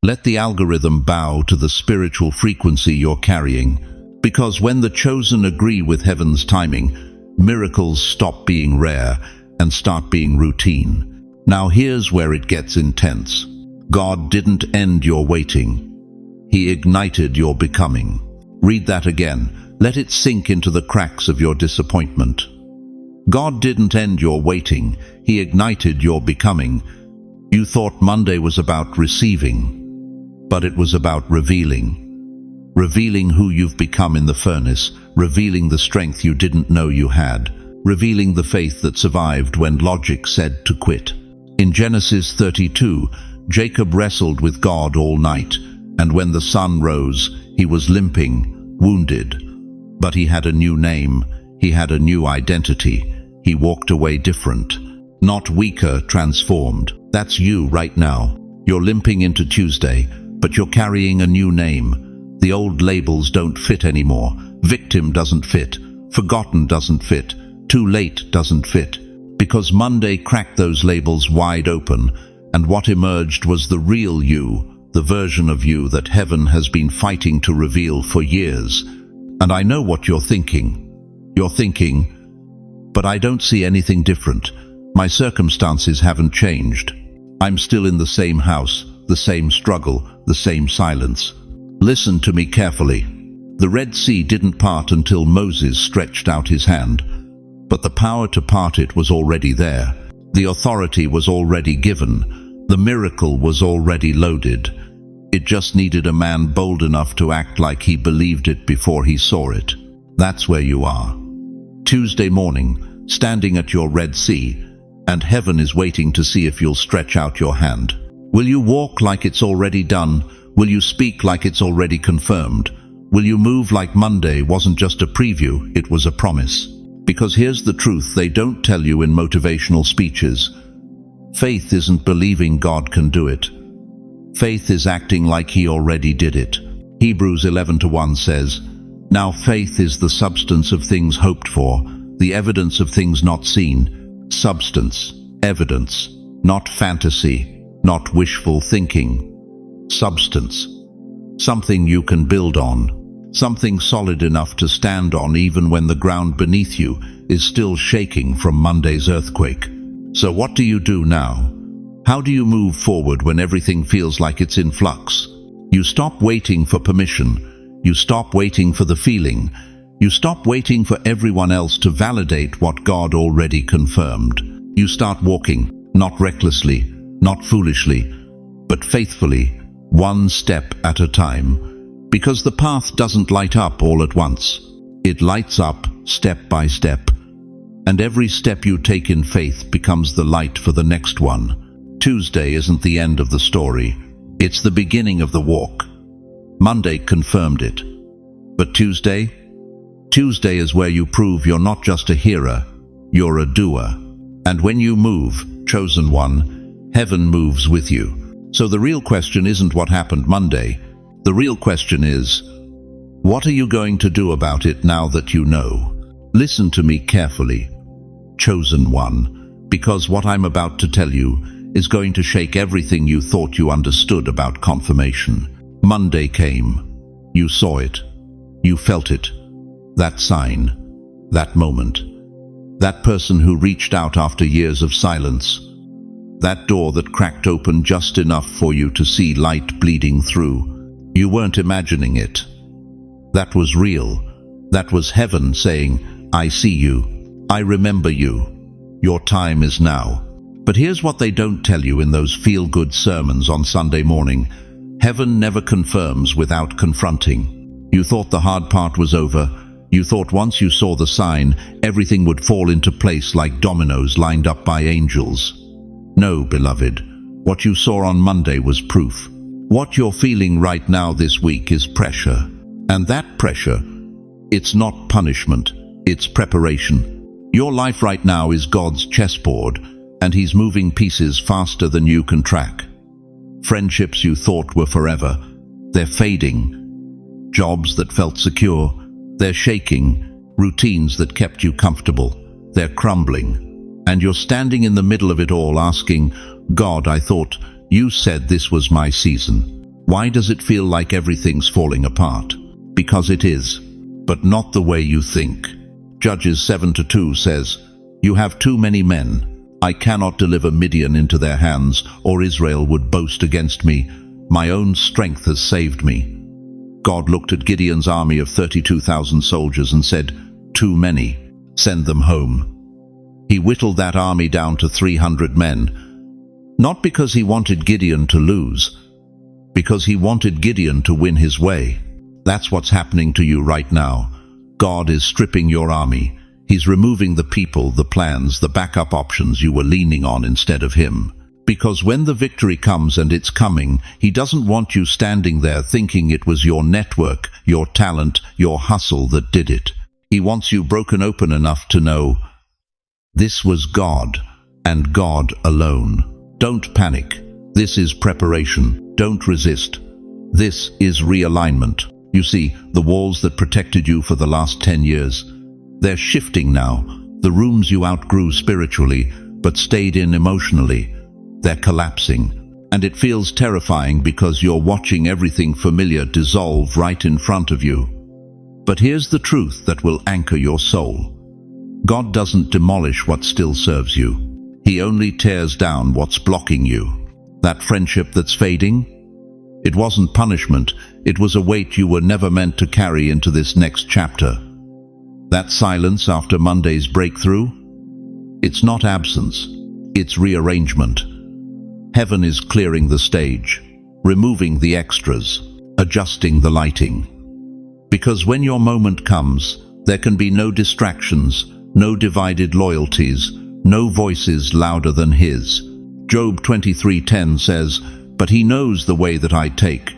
Let the algorithm bow to the spiritual frequency you're carrying. Because when the chosen agree with heaven's timing, miracles stop being rare and start being routine. Now here's where it gets intense. God didn't end your waiting. He ignited your becoming. Read that again. Let it sink into the cracks of your disappointment. God didn't end your waiting. He ignited your becoming. You thought Monday was about receiving, but it was about revealing. Revealing who you've become in the furnace, revealing the strength you didn't know you had, revealing the faith that survived when logic said to quit. In Genesis 32, Jacob wrestled with God all night, and when the sun rose, he was limping, wounded. But he had a new name, he had a new identity. He walked away different, not weaker, transformed. That's you right now. You're limping into Tuesday, but you're carrying a new name. The old labels don't fit anymore. Victim doesn't fit. Forgotten doesn't fit. Too late doesn't fit. Because Monday cracked those labels wide open, and what emerged was the real you, the version of you that heaven has been fighting to reveal for years. And I know what you're thinking. You're thinking, but I don't see anything different. My circumstances haven't changed. I'm still in the same house, the same struggle, the same silence. Listen to me carefully. The Red Sea didn't part until Moses stretched out his hand. But the power to part it was already there. The authority was already given. The miracle was already loaded. It just needed a man bold enough to act like he believed it before he saw it. That's where you are. Tuesday morning, standing at your Red Sea, and heaven is waiting to see if you'll stretch out your hand. Will you walk like it's already done? Will you speak like it's already confirmed? Will you move like Monday wasn't just a preview, it was a promise? Because here's the truth they don't tell you in motivational speeches. Faith isn't believing God can do it. Faith is acting like he already did it. Hebrews 11:1 says, Now faith is the substance of things hoped for, the evidence of things not seen. Substance, evidence, not fantasy, not wishful thinking. Substance. Something you can build on. Something solid enough to stand on even when the ground beneath you is still shaking from Monday's earthquake. So what do you do now? How do you move forward when everything feels like it's in flux? You stop waiting for permission. You stop waiting for the feeling. You stop waiting for everyone else to validate what God already confirmed. You start walking, not recklessly, not foolishly, but faithfully, one step at a time. Because the path doesn't light up all at once. It lights up step by step. And every step you take in faith becomes the light for the next one. Tuesday isn't the end of the story. It's the beginning of the walk. Monday confirmed it. But Tuesday is where you prove you're not just a hearer, you're a doer. And when you move, chosen one, heaven moves with you. So the real question isn't what happened Monday. The real question is, what are you going to do about it now that you know? Listen to me carefully. Chosen one, Because what I'm about to tell you is going to shake everything you thought you understood about confirmation. Monday came. You saw it. You felt it. That sign. That moment. That person who reached out after years of silence. That door that cracked open just enough for you to see light bleeding through. You weren't imagining it. That was real. That was heaven saying, I see you. I remember you. Your time is now. But here's what they don't tell you in those feel-good sermons on Sunday morning. Heaven never confirms without confronting. You thought the hard part was over. You thought once you saw the sign, everything would fall into place like dominoes lined up by angels. No, beloved. What you saw on Monday was proof. What you're feeling right now this week is pressure. And that pressure, it's not punishment, it's preparation. Your life right now is God's chessboard, and He's moving pieces faster than you can track. Friendships you thought were forever, they're fading. Jobs that felt secure, they're shaking. Routines that kept you comfortable, they're crumbling. And you're standing in the middle of it all asking, God, I thought you said this was my season. Why does it feel like everything's falling apart? Because it is, but not the way you think. Judges 7:2 says, You have too many men. I cannot deliver Midian into their hands, or Israel would boast against me. My own strength has saved me. God looked at Gideon's army of 32,000 soldiers and said, Too many. Send them home. He whittled that army down to 300 men, not because he wanted Gideon to lose, because he wanted Gideon to win his way. That's what's happening to you right now. God is stripping your army. He's removing the people, the plans, the backup options you were leaning on instead of Him. Because when the victory comes, and it's coming, He doesn't want you standing there thinking it was your network, your talent, your hustle that did it. He wants you broken open enough to know, this was God, and God alone. Don't panic. This is preparation. Don't resist. This is realignment. You see, the walls that protected you for the last 10 years, they're shifting now. The rooms you outgrew spiritually, but stayed in emotionally, they're collapsing. And it feels terrifying because you're watching everything familiar dissolve right in front of you. But here's the truth that will anchor your soul. God doesn't demolish what still serves you. He only tears down what's blocking you. That friendship that's fading? It wasn't punishment. It was a weight you were never meant to carry into this next chapter. That silence after Monday's breakthrough? It's not absence. It's rearrangement. Heaven is clearing the stage, removing the extras, adjusting the lighting. Because when your moment comes, there can be no distractions, no divided loyalties, no voices louder than His. Job 23:10 says, But He knows the way that I take.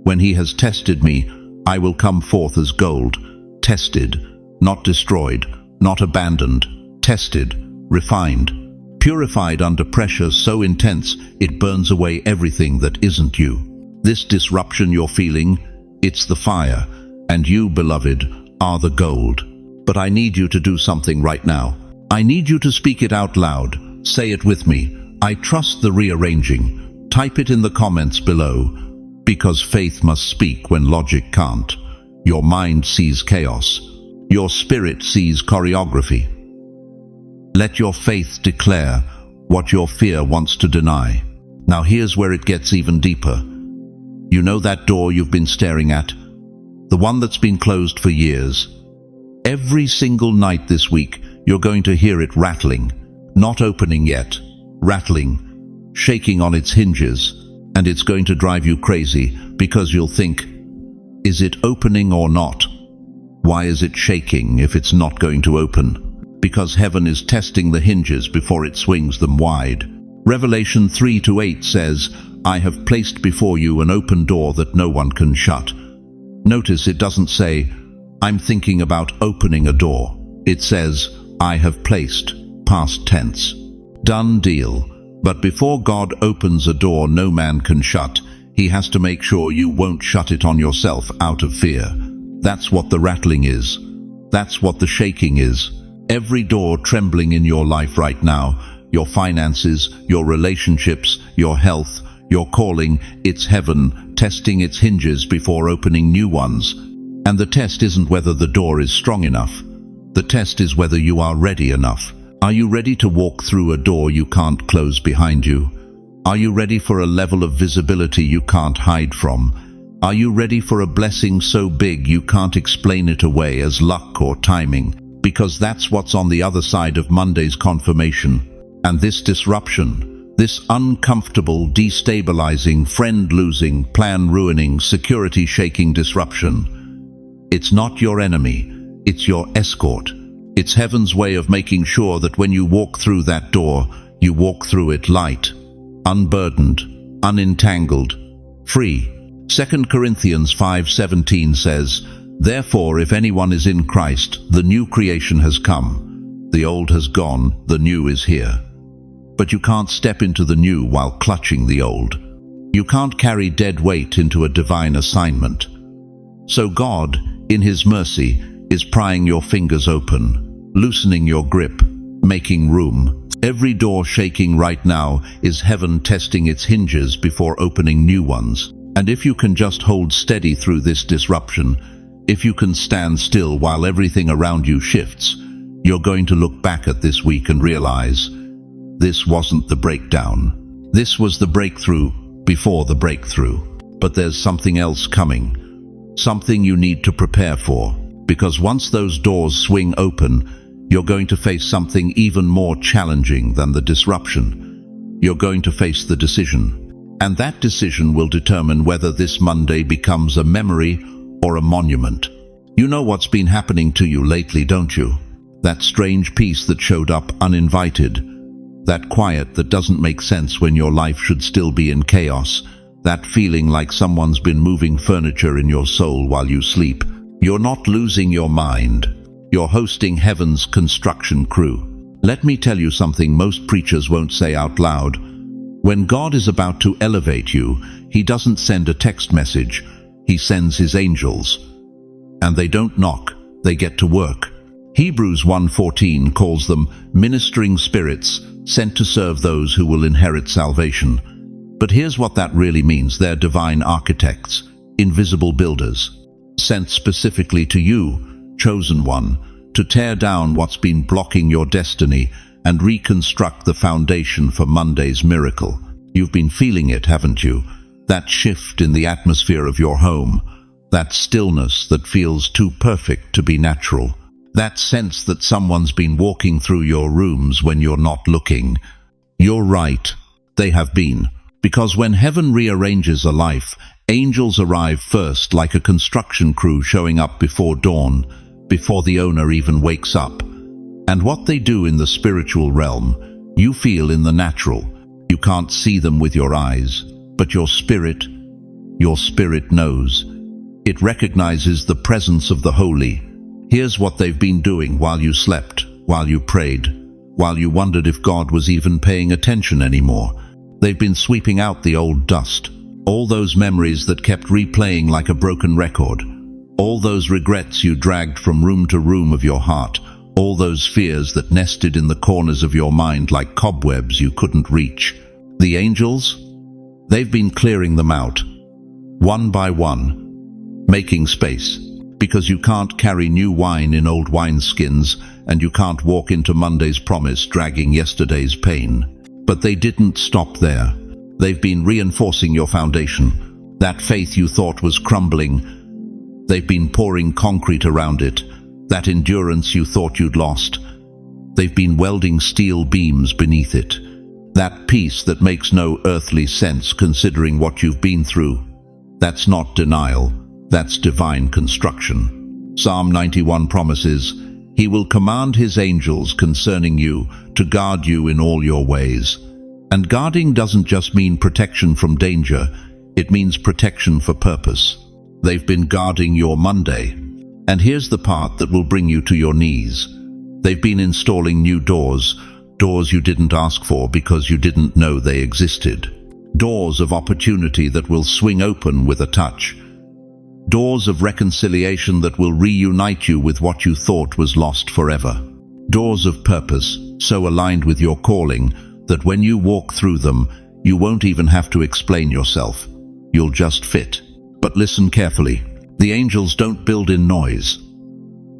When He has tested me, I will come forth as gold, tested, not destroyed, not abandoned, tested, refined, purified under pressure so intense it burns away everything that isn't you. This disruption you're feeling, it's the fire, and you, beloved, are the gold. But I need you to do something right now. I need you to speak it out loud. Say it with me. I trust the rearranging. Type it in the comments below, because faith must speak when logic can't. Your mind sees chaos. Your spirit sees choreography. Let your faith declare what your fear wants to deny. Now here's where it gets even deeper. You know that door you've been staring at? The one that's been closed for years? Every single night this week, you're going to hear it rattling. Not opening yet. Rattling. Shaking on its hinges. And it's going to drive you crazy, because you'll think, is it opening or not? Why is it shaking if it's not going to open? Because heaven is testing the hinges before it swings them wide. Revelation 3:8 says, I have placed before you an open door that no one can shut. Notice it doesn't say, I'm thinking about opening a door. It says, I have placed, past tense. Done deal. But before God opens a door no man can shut, He has to make sure you won't shut it on yourself out of fear. That's what the rattling is. That's what the shaking is. Every door trembling in your life right now, your finances, your relationships, your health, your calling. It's heaven testing its hinges before opening new ones. And the test isn't whether the door is strong enough. The test is whether you are ready enough. Are you ready to walk through a door you can't close behind you? Are you ready for a level of visibility you can't hide from? Are you ready for a blessing so big you can't explain it away as luck or timing? Because that's what's on the other side of Monday's confirmation. And this disruption, this uncomfortable, destabilizing, friend-losing, plan-ruining, security-shaking disruption, it's not your enemy, it's your escort. It's heaven's way of making sure that when you walk through that door, you walk through it light, unburdened, unentangled, free. 2 Corinthians 5:17 says, "Therefore, if anyone is in Christ, the new creation has come. The old has gone, the new is here." But you can't step into the new while clutching the old. You can't carry dead weight into a divine assignment. So God, in His mercy, is prying your fingers open, loosening your grip, making room. Every door shaking right now is heaven testing its hinges before opening new ones. And if you can just hold steady through this disruption, if you can stand still while everything around you shifts, you're going to look back at this week and realize, this wasn't the breakdown. This was the breakthrough before the breakthrough. But there's something else coming, something you need to prepare for. Because once those doors swing open, you're going to face something even more challenging than the disruption. You're going to face the decision. And that decision will determine whether this Monday becomes a memory or a monument. You know what's been happening to you lately, don't you? That strange peace that showed up uninvited. That quiet that doesn't make sense when your life should still be in chaos. That feeling like someone's been moving furniture in your soul while you sleep. You're not losing your mind. You're hosting heaven's construction crew. Let me tell you something most preachers won't say out loud. When God is about to elevate you, He doesn't send a text message. He sends His angels. And they don't knock, they get to work. Hebrews 1:14 calls them ministering spirits sent to serve those who will inherit salvation. But here's what that really means. They're divine architects, invisible builders, sent specifically to you, chosen one, to tear down what's been blocking your destiny and reconstruct the foundation for Monday's miracle. You've been feeling it, haven't you? That shift in the atmosphere of your home, that stillness that feels too perfect to be natural, that sense that someone's been walking through your rooms when you're not looking. You're right, they have been. Because when heaven rearranges a life, angels arrive first, like a construction crew showing up before dawn, before the owner even wakes up. And what they do in the spiritual realm, you feel in the natural. You can't see them with your eyes, but your spirit knows. It recognizes the presence of the holy. Here's what they've been doing while you slept, while you prayed, while you wondered if God was even paying attention anymore. They've been sweeping out the old dust, all those memories that kept replaying like a broken record, all those regrets you dragged from room to room of your heart, all those fears that nested in the corners of your mind like cobwebs you couldn't reach. The angels? They've been clearing them out, one by one, making space. Because you can't carry new wine in old wineskins, and you can't walk into Monday's promise dragging yesterday's pain. But they didn't stop there. They've been reinforcing your foundation. That faith you thought was crumbling, they've been pouring concrete around it. That endurance you thought you'd lost, they've been welding steel beams beneath it. That peace that makes no earthly sense considering what you've been through, that's not denial, that's divine construction. Psalm 91 promises, He will command His angels concerning you to guard you in all your ways. And guarding doesn't just mean protection from danger, it means protection for purpose. They've been guarding your Monday. And here's the part that will bring you to your knees. They've been installing new doors you didn't ask for because you didn't know they existed. Doors of opportunity that will swing open with a touch. Doors of reconciliation that will reunite you with what you thought was lost forever. Doors of purpose, so aligned with your calling, that when you walk through them, you won't even have to explain yourself. You'll just fit. But listen carefully. The angels don't build in noise.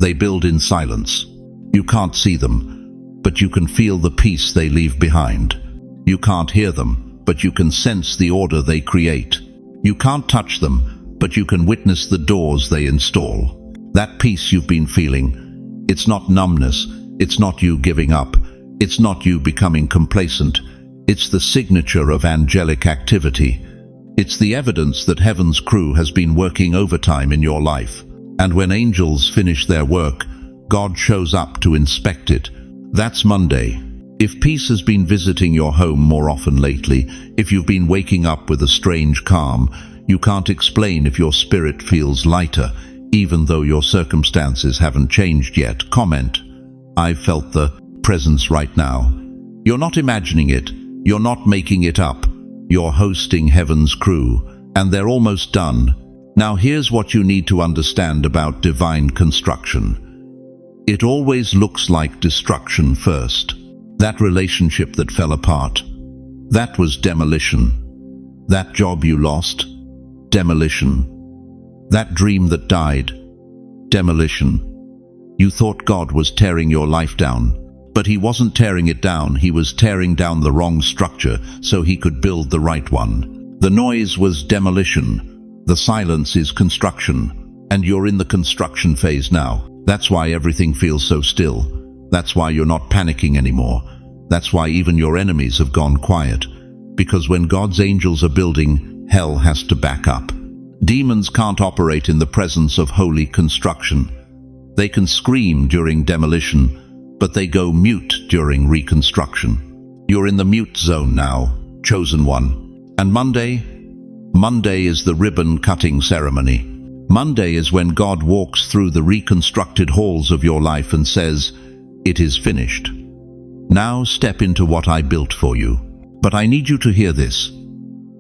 They build in silence. You can't see them, but you can feel the peace they leave behind. You can't hear them, but you can sense the order they create. You can't touch them, but you can witness the doors they install. That peace you've been feeling, it's not numbness, it's not you giving up, it's not you becoming complacent. It's the signature of angelic activity. It's the evidence that heaven's crew has been working overtime in your life. And when angels finish their work, God shows up to inspect it. That's Monday. If peace has been visiting your home more often lately, if you've been waking up with a strange calm, you can't explain if your spirit feels lighter, even though your circumstances haven't changed yet. Comment, I've felt the presence right now. You're not imagining it. You're not making it up. You're hosting heaven's crew, and they're almost done. Now here's what you need to understand about divine construction. It always looks like destruction first. That relationship that fell apart, that was demolition. That job you lost, demolition. That dream that died, demolition. You thought God was tearing your life down. But he wasn't tearing it down, he was tearing down the wrong structure so he could build the right one. The noise was demolition, the silence is construction, and you're in the construction phase now. That's why everything feels so still. That's why you're not panicking anymore. That's why even your enemies have gone quiet. Because when God's angels are building, hell has to back up. Demons can't operate in the presence of holy construction. They can scream during demolition, but they go mute during reconstruction. You're in the mute zone now, chosen one. And Monday is the ribbon-cutting ceremony. Monday is when God walks through the reconstructed halls of your life and says, "It is finished. Now step into what I built for you." But I need you to hear this.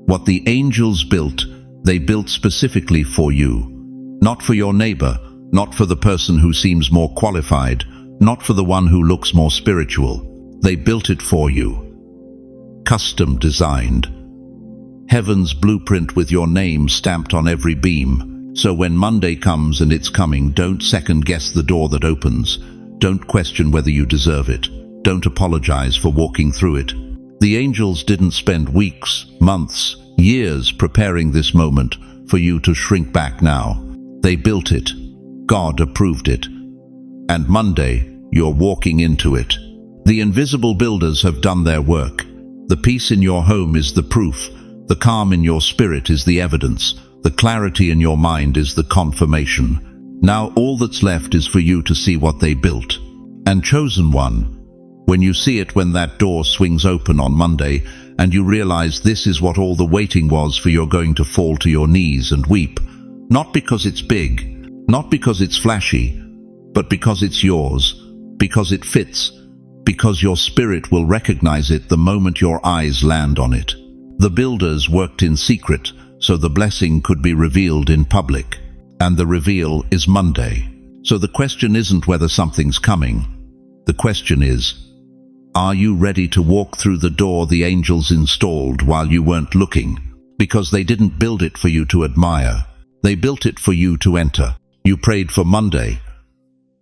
What the angels built, they built specifically for you. Not for your neighbor, not for the person who seems more qualified, not for the one who looks more spiritual. They built it for you. Custom designed. Heaven's blueprint with your name stamped on every beam. So when Monday comes, and it's coming, don't second guess the door that opens. Don't question whether you deserve it. Don't apologize for walking through it. The angels didn't spend weeks, months, years preparing this moment for you to shrink back now. They built it. God approved it. And Monday, you're walking into it. The invisible builders have done their work. The peace in your home is the proof. The calm in your spirit is the evidence. The clarity in your mind is the confirmation. Now all that's left is for you to see what they built. And chosen one, when you see it, when that door swings open on Monday, and you realize this is what all the waiting was for, you're going to fall to your knees and weep. Not because it's big, not because it's flashy, but because it's yours, because it fits, because your spirit will recognize it the moment your eyes land on it. The builders worked in secret, so the blessing could be revealed in public. And the reveal is Monday. So the question isn't whether something's coming. The question is, are you ready to walk through the door the angels installed while you weren't looking? Because they didn't build it for you to admire. They built it for you to enter. You prayed for Monday.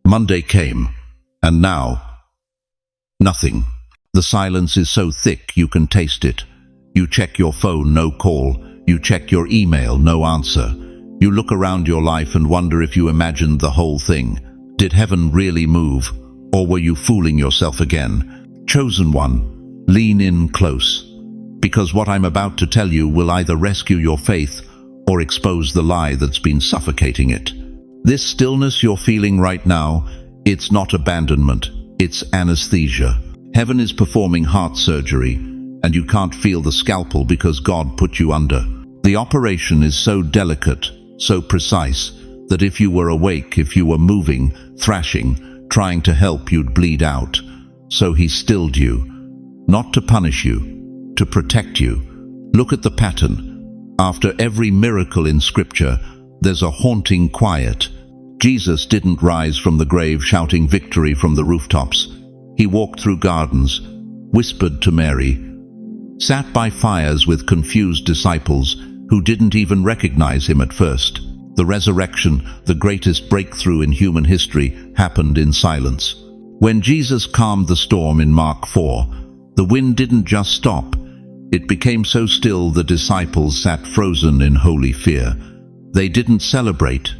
Monday came, and now, nothing. The silence is so thick you can taste it. You check your phone, no call. You check your email, no answer. You look around your life and wonder if you imagined the whole thing. Did heaven really move, or were you fooling yourself again? Chosen one, lean in close, because what I'm about to tell you will either rescue your faith or expose the lie that's been suffocating it. This stillness you're feeling right now, it's not abandonment, it's anesthesia. Heaven is performing heart surgery, and you can't feel the scalpel because God put you under. The operation is so delicate, so precise, that if you were awake, if you were moving, thrashing, trying to help, you'd bleed out. So he stilled you, not to punish you, to protect you. Look at the pattern. After every miracle in Scripture, there's a haunting quiet. Jesus didn't rise from the grave shouting victory from the rooftops. He walked through gardens, whispered to Mary, sat by fires with confused disciples who didn't even recognize him at first. The resurrection, the greatest breakthrough in human history, happened in silence. When Jesus calmed the storm in Mark 4, the wind didn't just stop. It became so still the disciples sat frozen in holy fear. They didn't celebrate.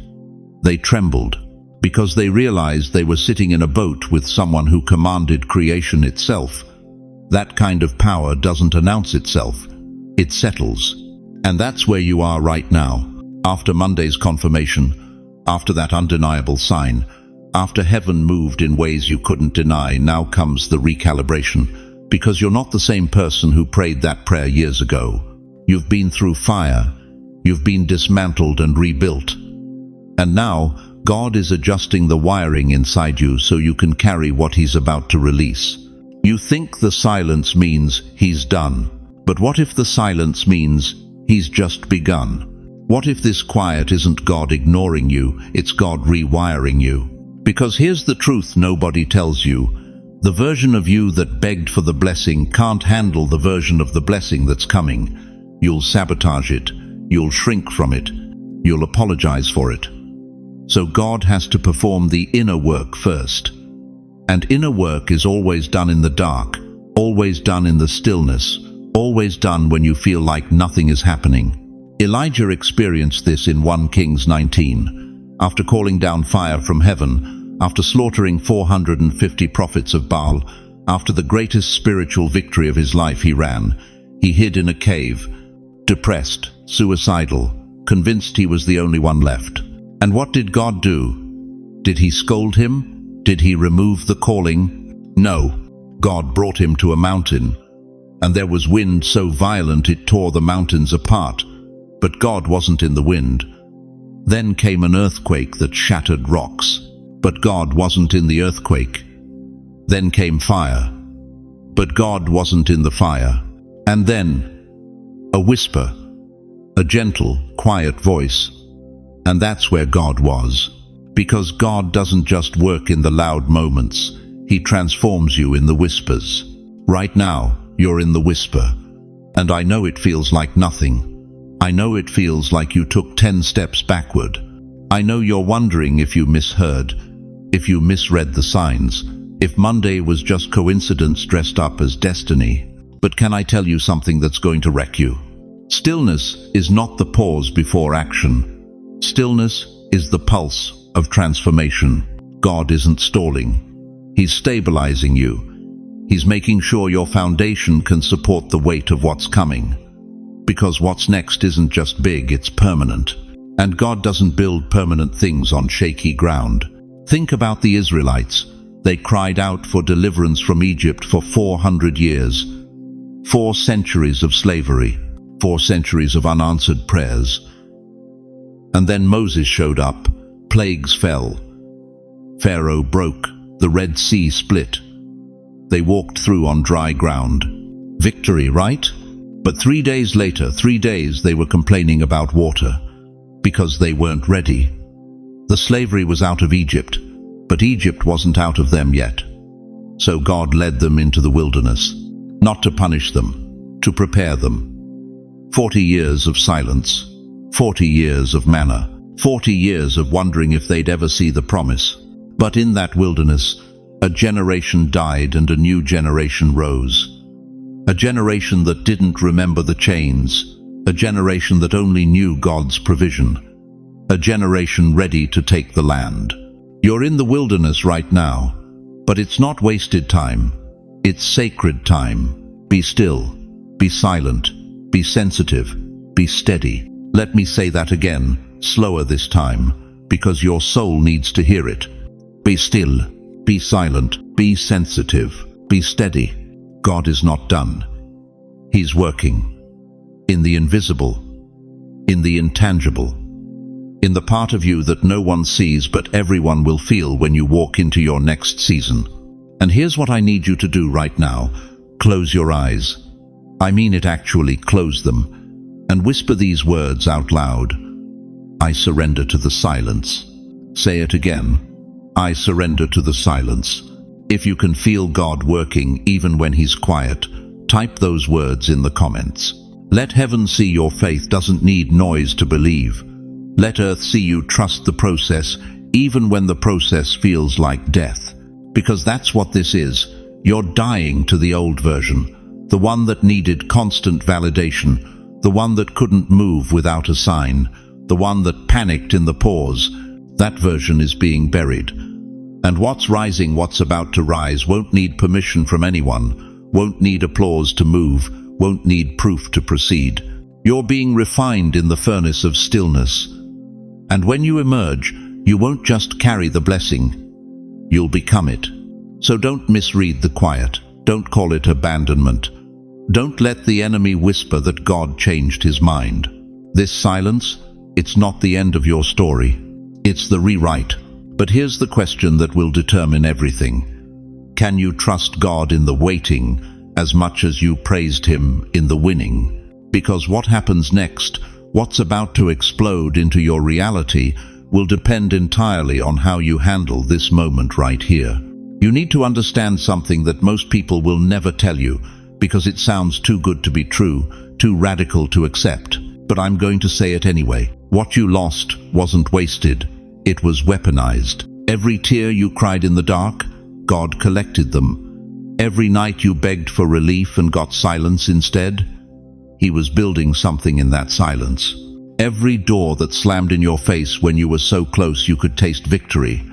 They trembled, because they realized they were sitting in a boat with someone who commanded creation itself. That kind of power doesn't announce itself. It settles. And that's where you are right now. After Monday's confirmation, after that undeniable sign, after heaven moved in ways you couldn't deny, now comes the recalibration, because you're not the same person who prayed that prayer years ago. You've been through fire. You've been dismantled and rebuilt. And now, God is adjusting the wiring inside you so you can carry what He's about to release. You think the silence means He's done. But what if the silence means He's just begun? What if this quiet isn't God ignoring you, it's God rewiring you? Because here's the truth nobody tells you. The version of you that begged for the blessing can't handle the version of the blessing that's coming. You'll sabotage it. You'll shrink from it. You'll apologize for it. So God has to perform the inner work first. And inner work is always done in the dark, always done in the stillness, always done when you feel like nothing is happening. Elijah experienced this in 1 Kings 19. After calling down fire from heaven, after slaughtering 450 prophets of Baal, after the greatest spiritual victory of his life, he ran. He hid in a cave, depressed, suicidal, convinced he was the only one left. And what did God do? Did He scold him? Did He remove the calling? No. God brought him to a mountain, and there was wind so violent it tore the mountains apart. But God wasn't in the wind. Then came an earthquake that shattered rocks. But God wasn't in the earthquake. Then came fire. But God wasn't in the fire. And then a whisper, a gentle, quiet voice. And that's where God was. Because God doesn't just work in the loud moments. He transforms you in the whispers. Right now, you're in the whisper. And I know it feels like nothing. I know it feels like you took 10 steps backward. I know you're wondering if you misheard, if you misread the signs, if Monday was just coincidence dressed up as destiny. But can I tell you something that's going to wreck you? Stillness is not the pause before action. Stillness is the pulse of transformation. God isn't stalling. He's stabilizing you. He's making sure your foundation can support the weight of what's coming. Because what's next isn't just big, it's permanent. And God doesn't build permanent things on shaky ground. Think about the Israelites. They cried out for deliverance from Egypt for 400 years. 4 centuries of slavery. 4 centuries of unanswered prayers. And then Moses showed up. Plagues fell. Pharaoh broke. The Red Sea split. They walked through on dry ground. Victory, right? But 3 days later, 3 days they were complaining about water, because they weren't ready. The slavery was out of Egypt, but Egypt wasn't out of them yet. So God led them into the wilderness, not to punish them, to prepare them. 40 years of silence, 40 years of manna, 40 years of wondering if they'd ever see the promise. But in that wilderness, a generation died and a new generation rose. A generation that didn't remember the chains. A generation that only knew God's provision. A generation ready to take the land. You're in the wilderness right now, but it's not wasted time. It's sacred time. Be still. Be silent. Be sensitive. Be steady. Let me say that again, slower this time, because your soul needs to hear it. Be still. Be silent. Be sensitive. Be steady. God is not done. He's working. In the invisible. In the intangible. In the part of you that no one sees but everyone will feel when you walk into your next season. And here's what I need you to do right now. Close your eyes. I mean it, actually, close them. And whisper these words out loud. I surrender to the silence. Say it again. I surrender to the silence. If you can feel God working even when He's quiet, type those words in the comments. Let heaven see your faith doesn't need noise to believe. Let earth see you trust the process, even when the process feels like death. Because that's what this is. You're dying to the old version, the one that needed constant validation, the one that couldn't move without a sign, the one that panicked in the pause. That version is being buried. And what's rising, what's about to rise, won't need permission from anyone, won't need applause to move, won't need proof to proceed. You're being refined in the furnace of stillness. And when you emerge, you won't just carry the blessing, you'll become it. So don't misread the quiet. Don't call it abandonment. Don't let the enemy whisper that God changed his mind. This silence, it's not the end of your story. It's the rewrite. But here's the question that will determine everything. Can you trust God in the waiting as much as you praised Him in the winning? Because what happens next, what's about to explode into your reality, will depend entirely on how you handle this moment right here. You need to understand something that most people will never tell you, because it sounds too good to be true, too radical to accept. But I'm going to say it anyway. What you lost wasn't wasted. It was weaponized. Every tear you cried in the dark, God collected them. Every night you begged for relief and got silence instead, He was building something in that silence. Every door that slammed in your face when you were so close you could taste victory,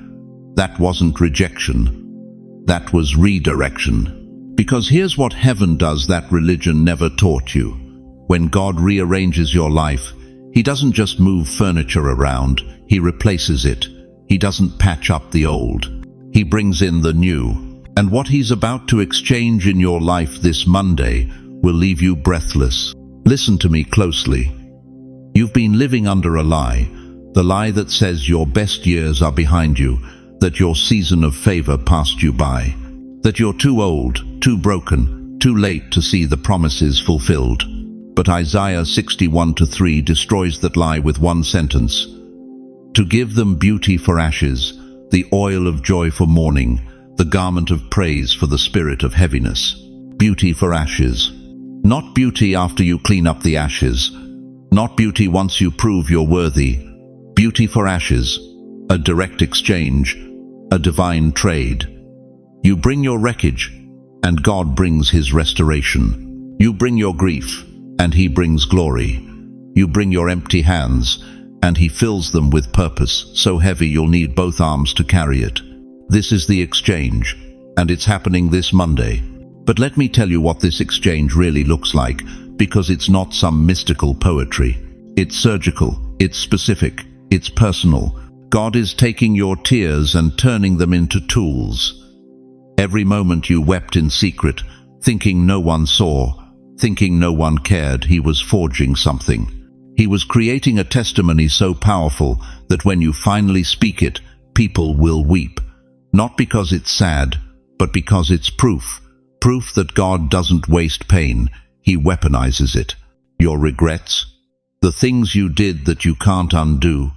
that wasn't rejection. That was redirection. Because here's what heaven does that religion never taught you. When God rearranges your life, He doesn't just move furniture around, He replaces it. He doesn't patch up the old. He brings in the new. And what He's about to exchange in your life this Monday will leave you breathless. Listen to me closely. You've been living under a lie, the lie that says your best years are behind you, that your season of favor passed you by, that you're too old, too broken, too late to see the promises fulfilled. But Isaiah 61:3 destroys that lie with one sentence. To give them beauty for ashes, the oil of joy for mourning, the garment of praise for the spirit of heaviness. Beauty for ashes. Not beauty after you clean up the ashes. Not beauty once you prove you're worthy. Beauty for ashes. A direct exchange. A divine trade. You bring your wreckage, and God brings His restoration. You bring your grief, and He brings glory. You bring your empty hands, and He fills them with purpose, so heavy you'll need both arms to carry it. This is the exchange, and it's happening this Monday. But let me tell you what this exchange really looks like, because it's not some mystical poetry. It's surgical, it's specific, it's personal. God is taking your tears and turning them into tools. Every moment you wept in secret, thinking no one saw, thinking no one cared, He was forging something. He was creating a testimony so powerful that when you finally speak it, people will weep. Not because it's sad, but because it's proof. Proof that God doesn't waste pain, He weaponizes it. Your regrets, the things you did that you can't undo,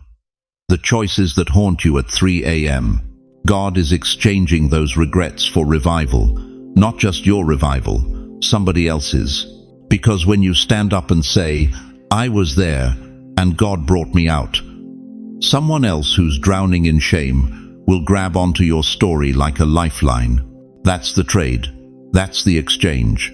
the choices that haunt you at 3 a.m. God is exchanging those regrets for revival. Not just your revival, somebody else's. Because when you stand up and say, I was there, and God brought me out, someone else who's drowning in shame will grab onto your story like a lifeline. That's the trade. That's the exchange.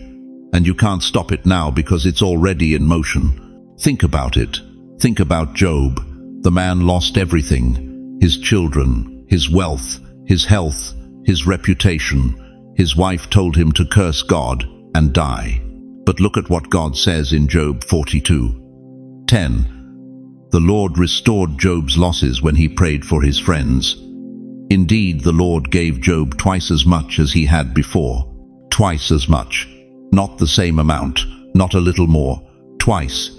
And you can't stop it now because it's already in motion. Think about it. Think about Job. The man lost everything. His children, his wealth, his health, his reputation. His wife told him to curse God and die. But look at what God says in Job 42:10. The Lord restored Job's losses when he prayed for his friends. Indeed, the Lord gave Job twice as much as he had before. Twice as much. Not the same amount, not a little more. Twice.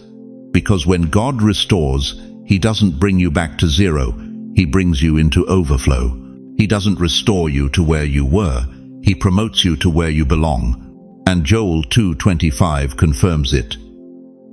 Because when God restores, He doesn't bring you back to zero. He brings you into overflow. He doesn't restore you to where you were. He promotes you to where you belong. And Joel 2:25 confirms it.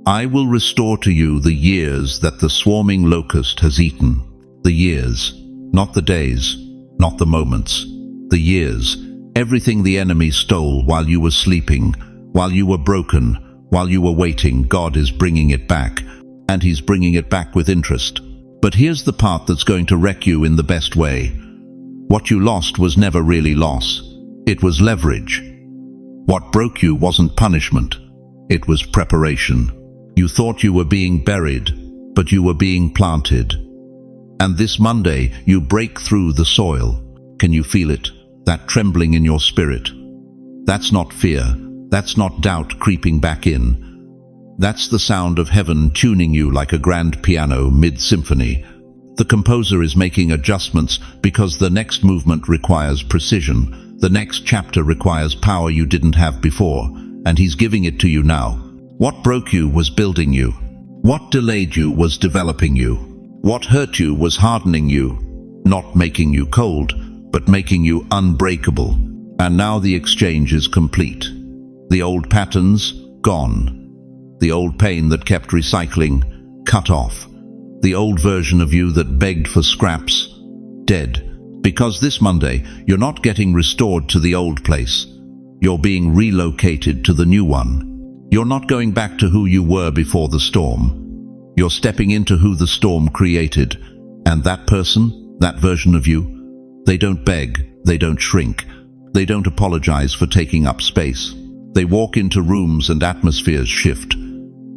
I will restore to you the years that the swarming locust has eaten. The years, not the days, not the moments. The years. Everything the enemy stole while you were sleeping, while you were broken, while you were waiting, God is bringing it back. And He's bringing it back with interest. But here's the part that's going to wreck you in the best way. What you lost was never really loss. It was leverage. What broke you wasn't punishment. It was preparation. You thought you were being buried, but you were being planted. And this Monday, you break through the soil. Can you feel it? That trembling in your spirit? That's not fear. That's not doubt creeping back in. That's the sound of heaven tuning you like a grand piano mid-symphony. The composer is making adjustments because the next movement requires precision. The next chapter requires power you didn't have before, and He's giving it to you now. What broke you was building you. What delayed you was developing you. What hurt you was hardening you, not making you cold, but making you unbreakable. And now the exchange is complete. The old patterns, gone. The old pain that kept recycling, cut off. The old version of you that begged for scraps, dead. Because this Monday, you're not getting restored to the old place. You're being relocated to the new one. You're not going back to who you were before the storm. You're stepping into who the storm created. And that person, that version of you, they don't beg, they don't shrink. They don't apologize for taking up space. They walk into rooms and atmospheres shift.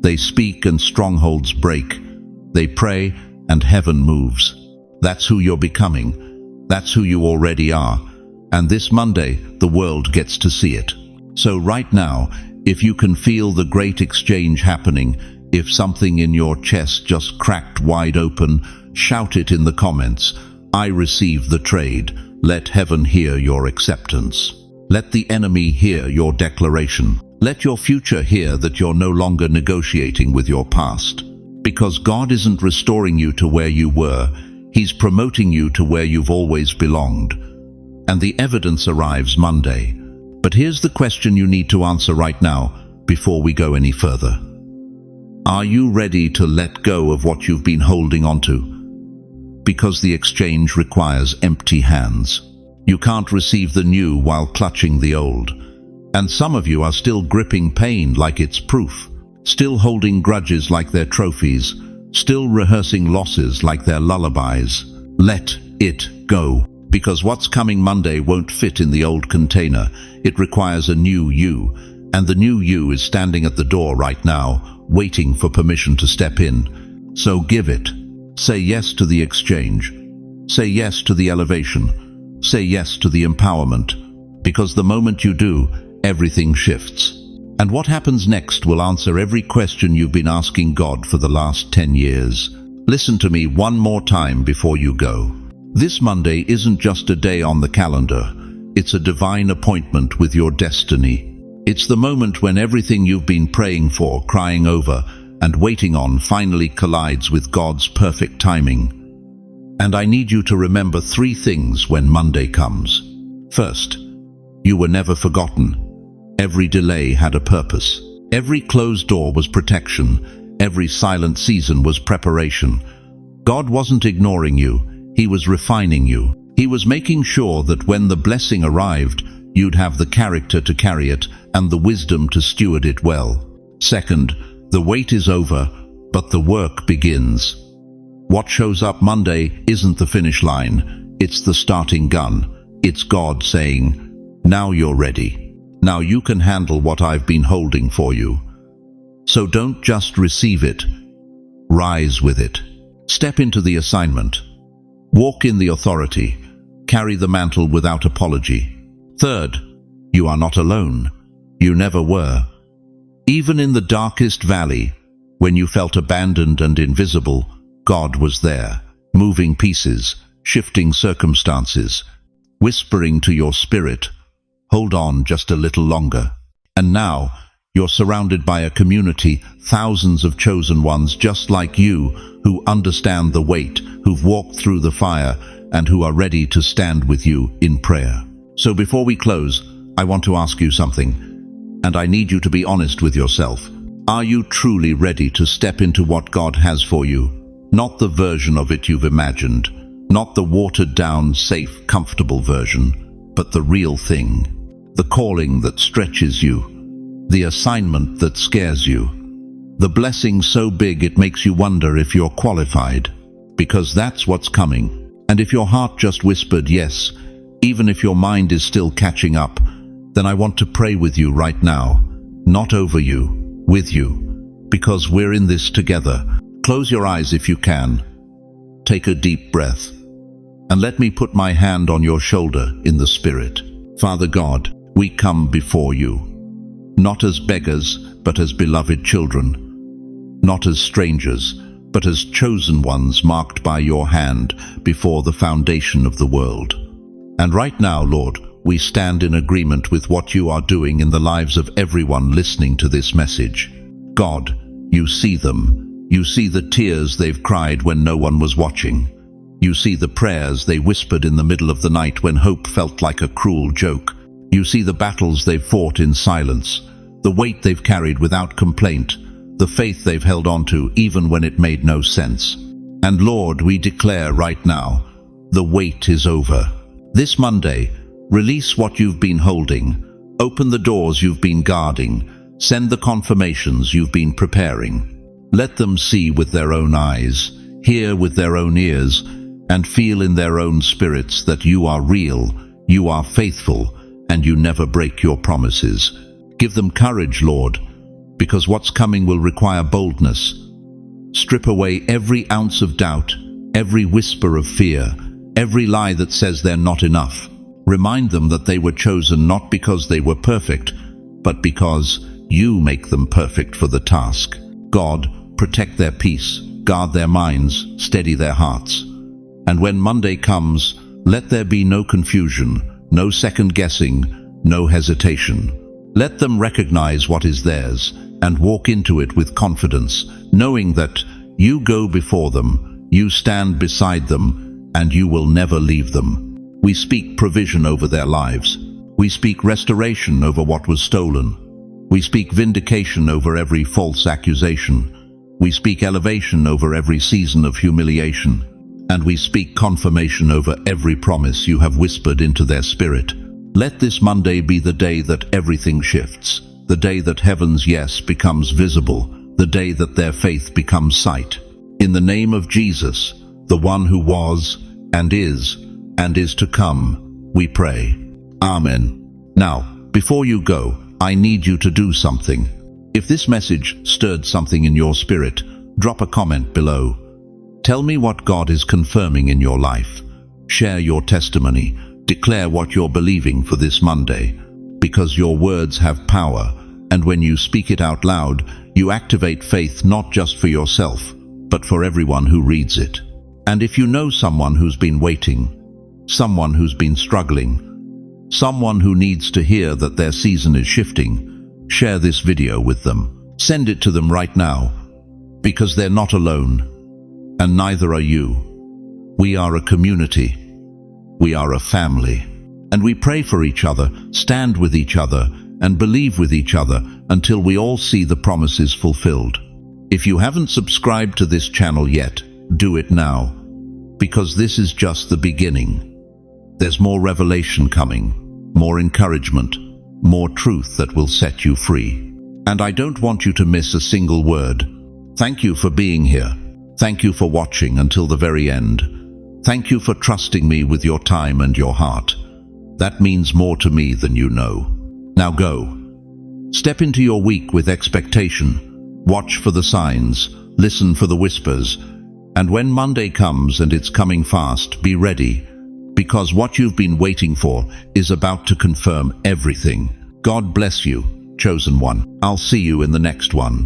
They speak and strongholds break. They pray and heaven moves. That's who you're becoming. That's who you already are. And this Monday, the world gets to see it. So right now, if you can feel the great exchange happening, if something in your chest just cracked wide open, shout it in the comments. I receive the trade. Let heaven hear your acceptance. Let the enemy hear your declaration. Let your future hear that you're no longer negotiating with your past. Because God isn't restoring you to where you were. He's promoting you to where you've always belonged. And the evidence arrives Monday. But here's the question you need to answer right now before we go any further. Are you ready to let go of what you've been holding onto? Because the exchange requires empty hands. You can't receive the new while clutching the old. And some of you are still gripping pain like it's proof, still holding grudges like they're trophies, still rehearsing losses like they're lullabies. Let it go, because what's coming Monday won't fit in the old container. It requires a new you, and the new you is standing at the door right now, waiting for permission to step in. So give it. Say yes to the exchange. Say yes to the elevation. Say yes to the empowerment. Because the moment you do, everything shifts. And what happens next will answer every question you've been asking God for the last 10 years. Listen to me one more time before you go. This Monday isn't just a day on the calendar. It's a divine appointment with your destiny. It's the moment when everything you've been praying for, crying over, and waiting on finally collides with God's perfect timing. And I need you to remember 3 things when Monday comes. First, you were never forgotten. Every delay had a purpose. Every closed door was protection. Every silent season was preparation. God wasn't ignoring you. He was refining you. He was making sure that when the blessing arrived, you'd have the character to carry it and the wisdom to steward it well. Second, the wait is over, but the work begins. What shows up Monday isn't the finish line. It's the starting gun. It's God saying, now you're ready. Now you can handle what I've been holding for you. So don't just receive it. Rise with it. Step into the assignment. Walk in the authority. Carry the mantle without apology. Third, you are not alone. You never were. Even in the darkest valley, when you felt abandoned and invisible, God was there, moving pieces, shifting circumstances, whispering to your spirit, hold on just a little longer. And now, you're surrounded by a community, thousands of chosen ones just like you, who understand the weight, who've walked through the fire, and who are ready to stand with you in prayer. So before we close, I want to ask you something, and I need you to be honest with yourself. Are you truly ready to step into what God has for you? Not the version of it you've imagined, not the watered-down, safe, comfortable version, but the real thing. The calling that stretches you. The assignment that scares you. The blessing so big it makes you wonder if you're qualified. Because that's what's coming. And if your heart just whispered yes, even if your mind is still catching up, then I want to pray with you right now. Not over you, with you. Because we're in this together. Close your eyes if you can. Take a deep breath. And let me put my hand on your shoulder in the Spirit. Father God, we come before you. Not as beggars, but as beloved children. Not as strangers, but as chosen ones marked by your hand before the foundation of the world. And right now, Lord, we stand in agreement with what you are doing in the lives of everyone listening to this message. God, you see them. You see the tears they've cried when no one was watching. You see the prayers they whispered in the middle of the night when hope felt like a cruel joke. You see the battles they've fought in silence, the weight they've carried without complaint, the faith they've held on to even when it made no sense. And Lord, we declare right now, the wait is over. This Monday, release what you've been holding, open the doors you've been guarding, send the confirmations you've been preparing. Let them see with their own eyes, hear with their own ears, and feel in their own spirits that you are real, you are faithful, and you never break your promises. Give them courage, Lord, because what's coming will require boldness. Strip away every ounce of doubt, every whisper of fear, every lie that says they're not enough. Remind them that they were chosen not because they were perfect, but because you make them perfect for the task. God, protect their peace, guard their minds, steady their hearts. And when Monday comes, let there be no confusion, no second guessing, no hesitation. Let them recognize what is theirs and walk into it with confidence, knowing that you go before them, you stand beside them, and you will never leave them. We speak provision over their lives. We speak restoration over what was stolen. We speak vindication over every false accusation. We speak elevation over every season of humiliation. And we speak confirmation over every promise you have whispered into their spirit. Let this Monday be the day that everything shifts, the day that heaven's yes becomes visible, the day that their faith becomes sight. In the name of Jesus, the one who was and is to come, we pray. Amen. Now, before you go, I need you to do something. If this message stirred something in your spirit, drop a comment below. Tell me what God is confirming in your life. Share your testimony. Declare what you're believing for this Monday. Because your words have power, and when you speak it out loud, you activate faith not just for yourself, but for everyone who reads it. And if you know someone who's been waiting, someone who's been struggling, someone who needs to hear that their season is shifting, share this video with them. Send it to them right now, because they're not alone, and neither are you. We are a community. We are a family. And we pray for each other, stand with each other, and believe with each other until we all see the promises fulfilled. If you haven't subscribed to this channel yet, do it now, because this is just the beginning. There's more revelation coming, more encouragement, more truth that will set you free. And I don't want you to miss a single word. Thank you for being here. Thank you for watching until the very end. Thank you for trusting me with your time and your heart. That means more to me than you know. Now go. Step into your week with expectation. Watch for the signs. Listen for the whispers. And when Monday comes, and it's coming fast, be ready. Because what you've been waiting for is about to confirm everything. God bless you, chosen one. I'll see you in the next one.